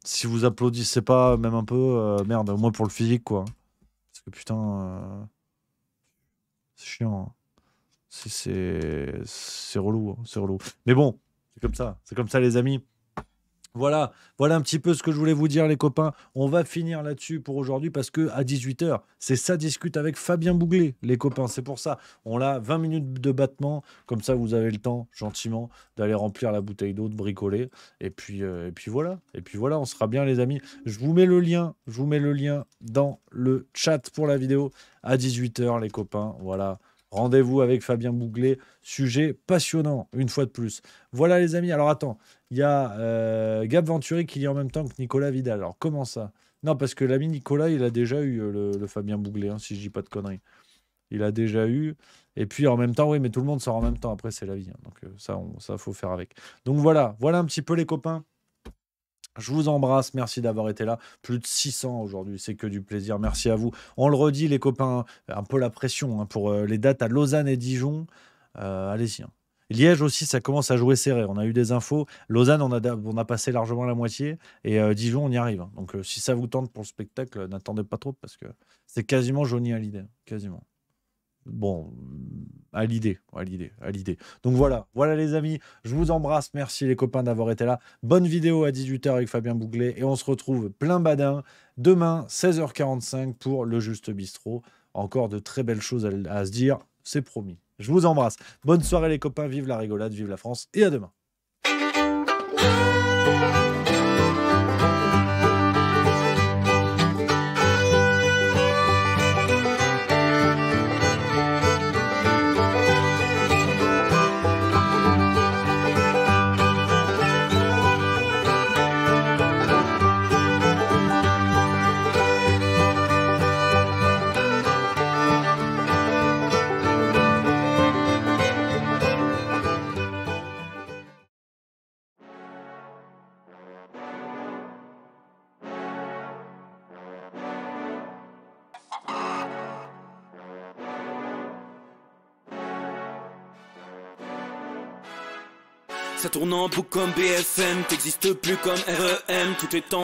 Si vous applaudissez pas, même un peu, merde, au moins pour le physique, quoi. Parce que putain, c'est chiant. Hein. C'est relou, hein, c'est relou. Mais bon, c'est comme ça, les amis. Voilà un petit peu ce que je voulais vous dire, les copains. On va finir là-dessus pour aujourd'hui parce que à 18h, c'est Ça discute avec Fabien Bouglet, les copains. C'est pour ça. On a 20 minutes de battement. Comme ça, vous avez le temps, gentiment, d'aller remplir la bouteille d'eau, de bricoler. Et puis voilà. On sera bien, les amis. Je vous mets le lien dans le chat pour la vidéo à 18h, les copains. Voilà. Rendez-vous avec Fabien Bouglet. Sujet passionnant, une fois de plus. Voilà, les amis. Alors, attends. Il y a Gab Venturi qui lit en même temps que Nicolas Vidal. Alors, comment ça? Non, parce que l'ami Nicolas, il a déjà eu le Fabien Bouglet, hein, si je dis pas de conneries. Il a déjà eu. Et puis, en même temps, oui, mais tout le monde sort en même temps. Après, c'est la vie. Hein. Donc, ça, faut faire avec. Donc, voilà un petit peu, les copains. Je vous embrasse, merci d'avoir été là. Plus de 600 aujourd'hui, c'est que du plaisir. Merci à vous. On le redit, les copains, un peu la pression hein, pour les dates à Lausanne et Dijon. Allez-y. Hein. Liège aussi, ça commence à jouer serré. On a eu des infos. Lausanne, on a passé largement la moitié. Et Dijon, on y arrive. Hein. Donc, si ça vous tente pour le spectacle, n'attendez pas trop parce que c'est quasiment Johnny Hallyday. Quasiment. Bon, à l'idée. Donc voilà les amis, je vous embrasse, merci les copains d'avoir été là. Bonne vidéo à 18h avec Fabien Bouglet et on se retrouve plein badin demain 16h45 pour le Juste Bistrot. Encore de très belles choses à se dire, c'est promis. Je vous embrasse. Bonne soirée les copains, vive la rigolade, vive la France et à demain. Ça tourne en boucle comme BFM, t'existes plus comme REM, tout est en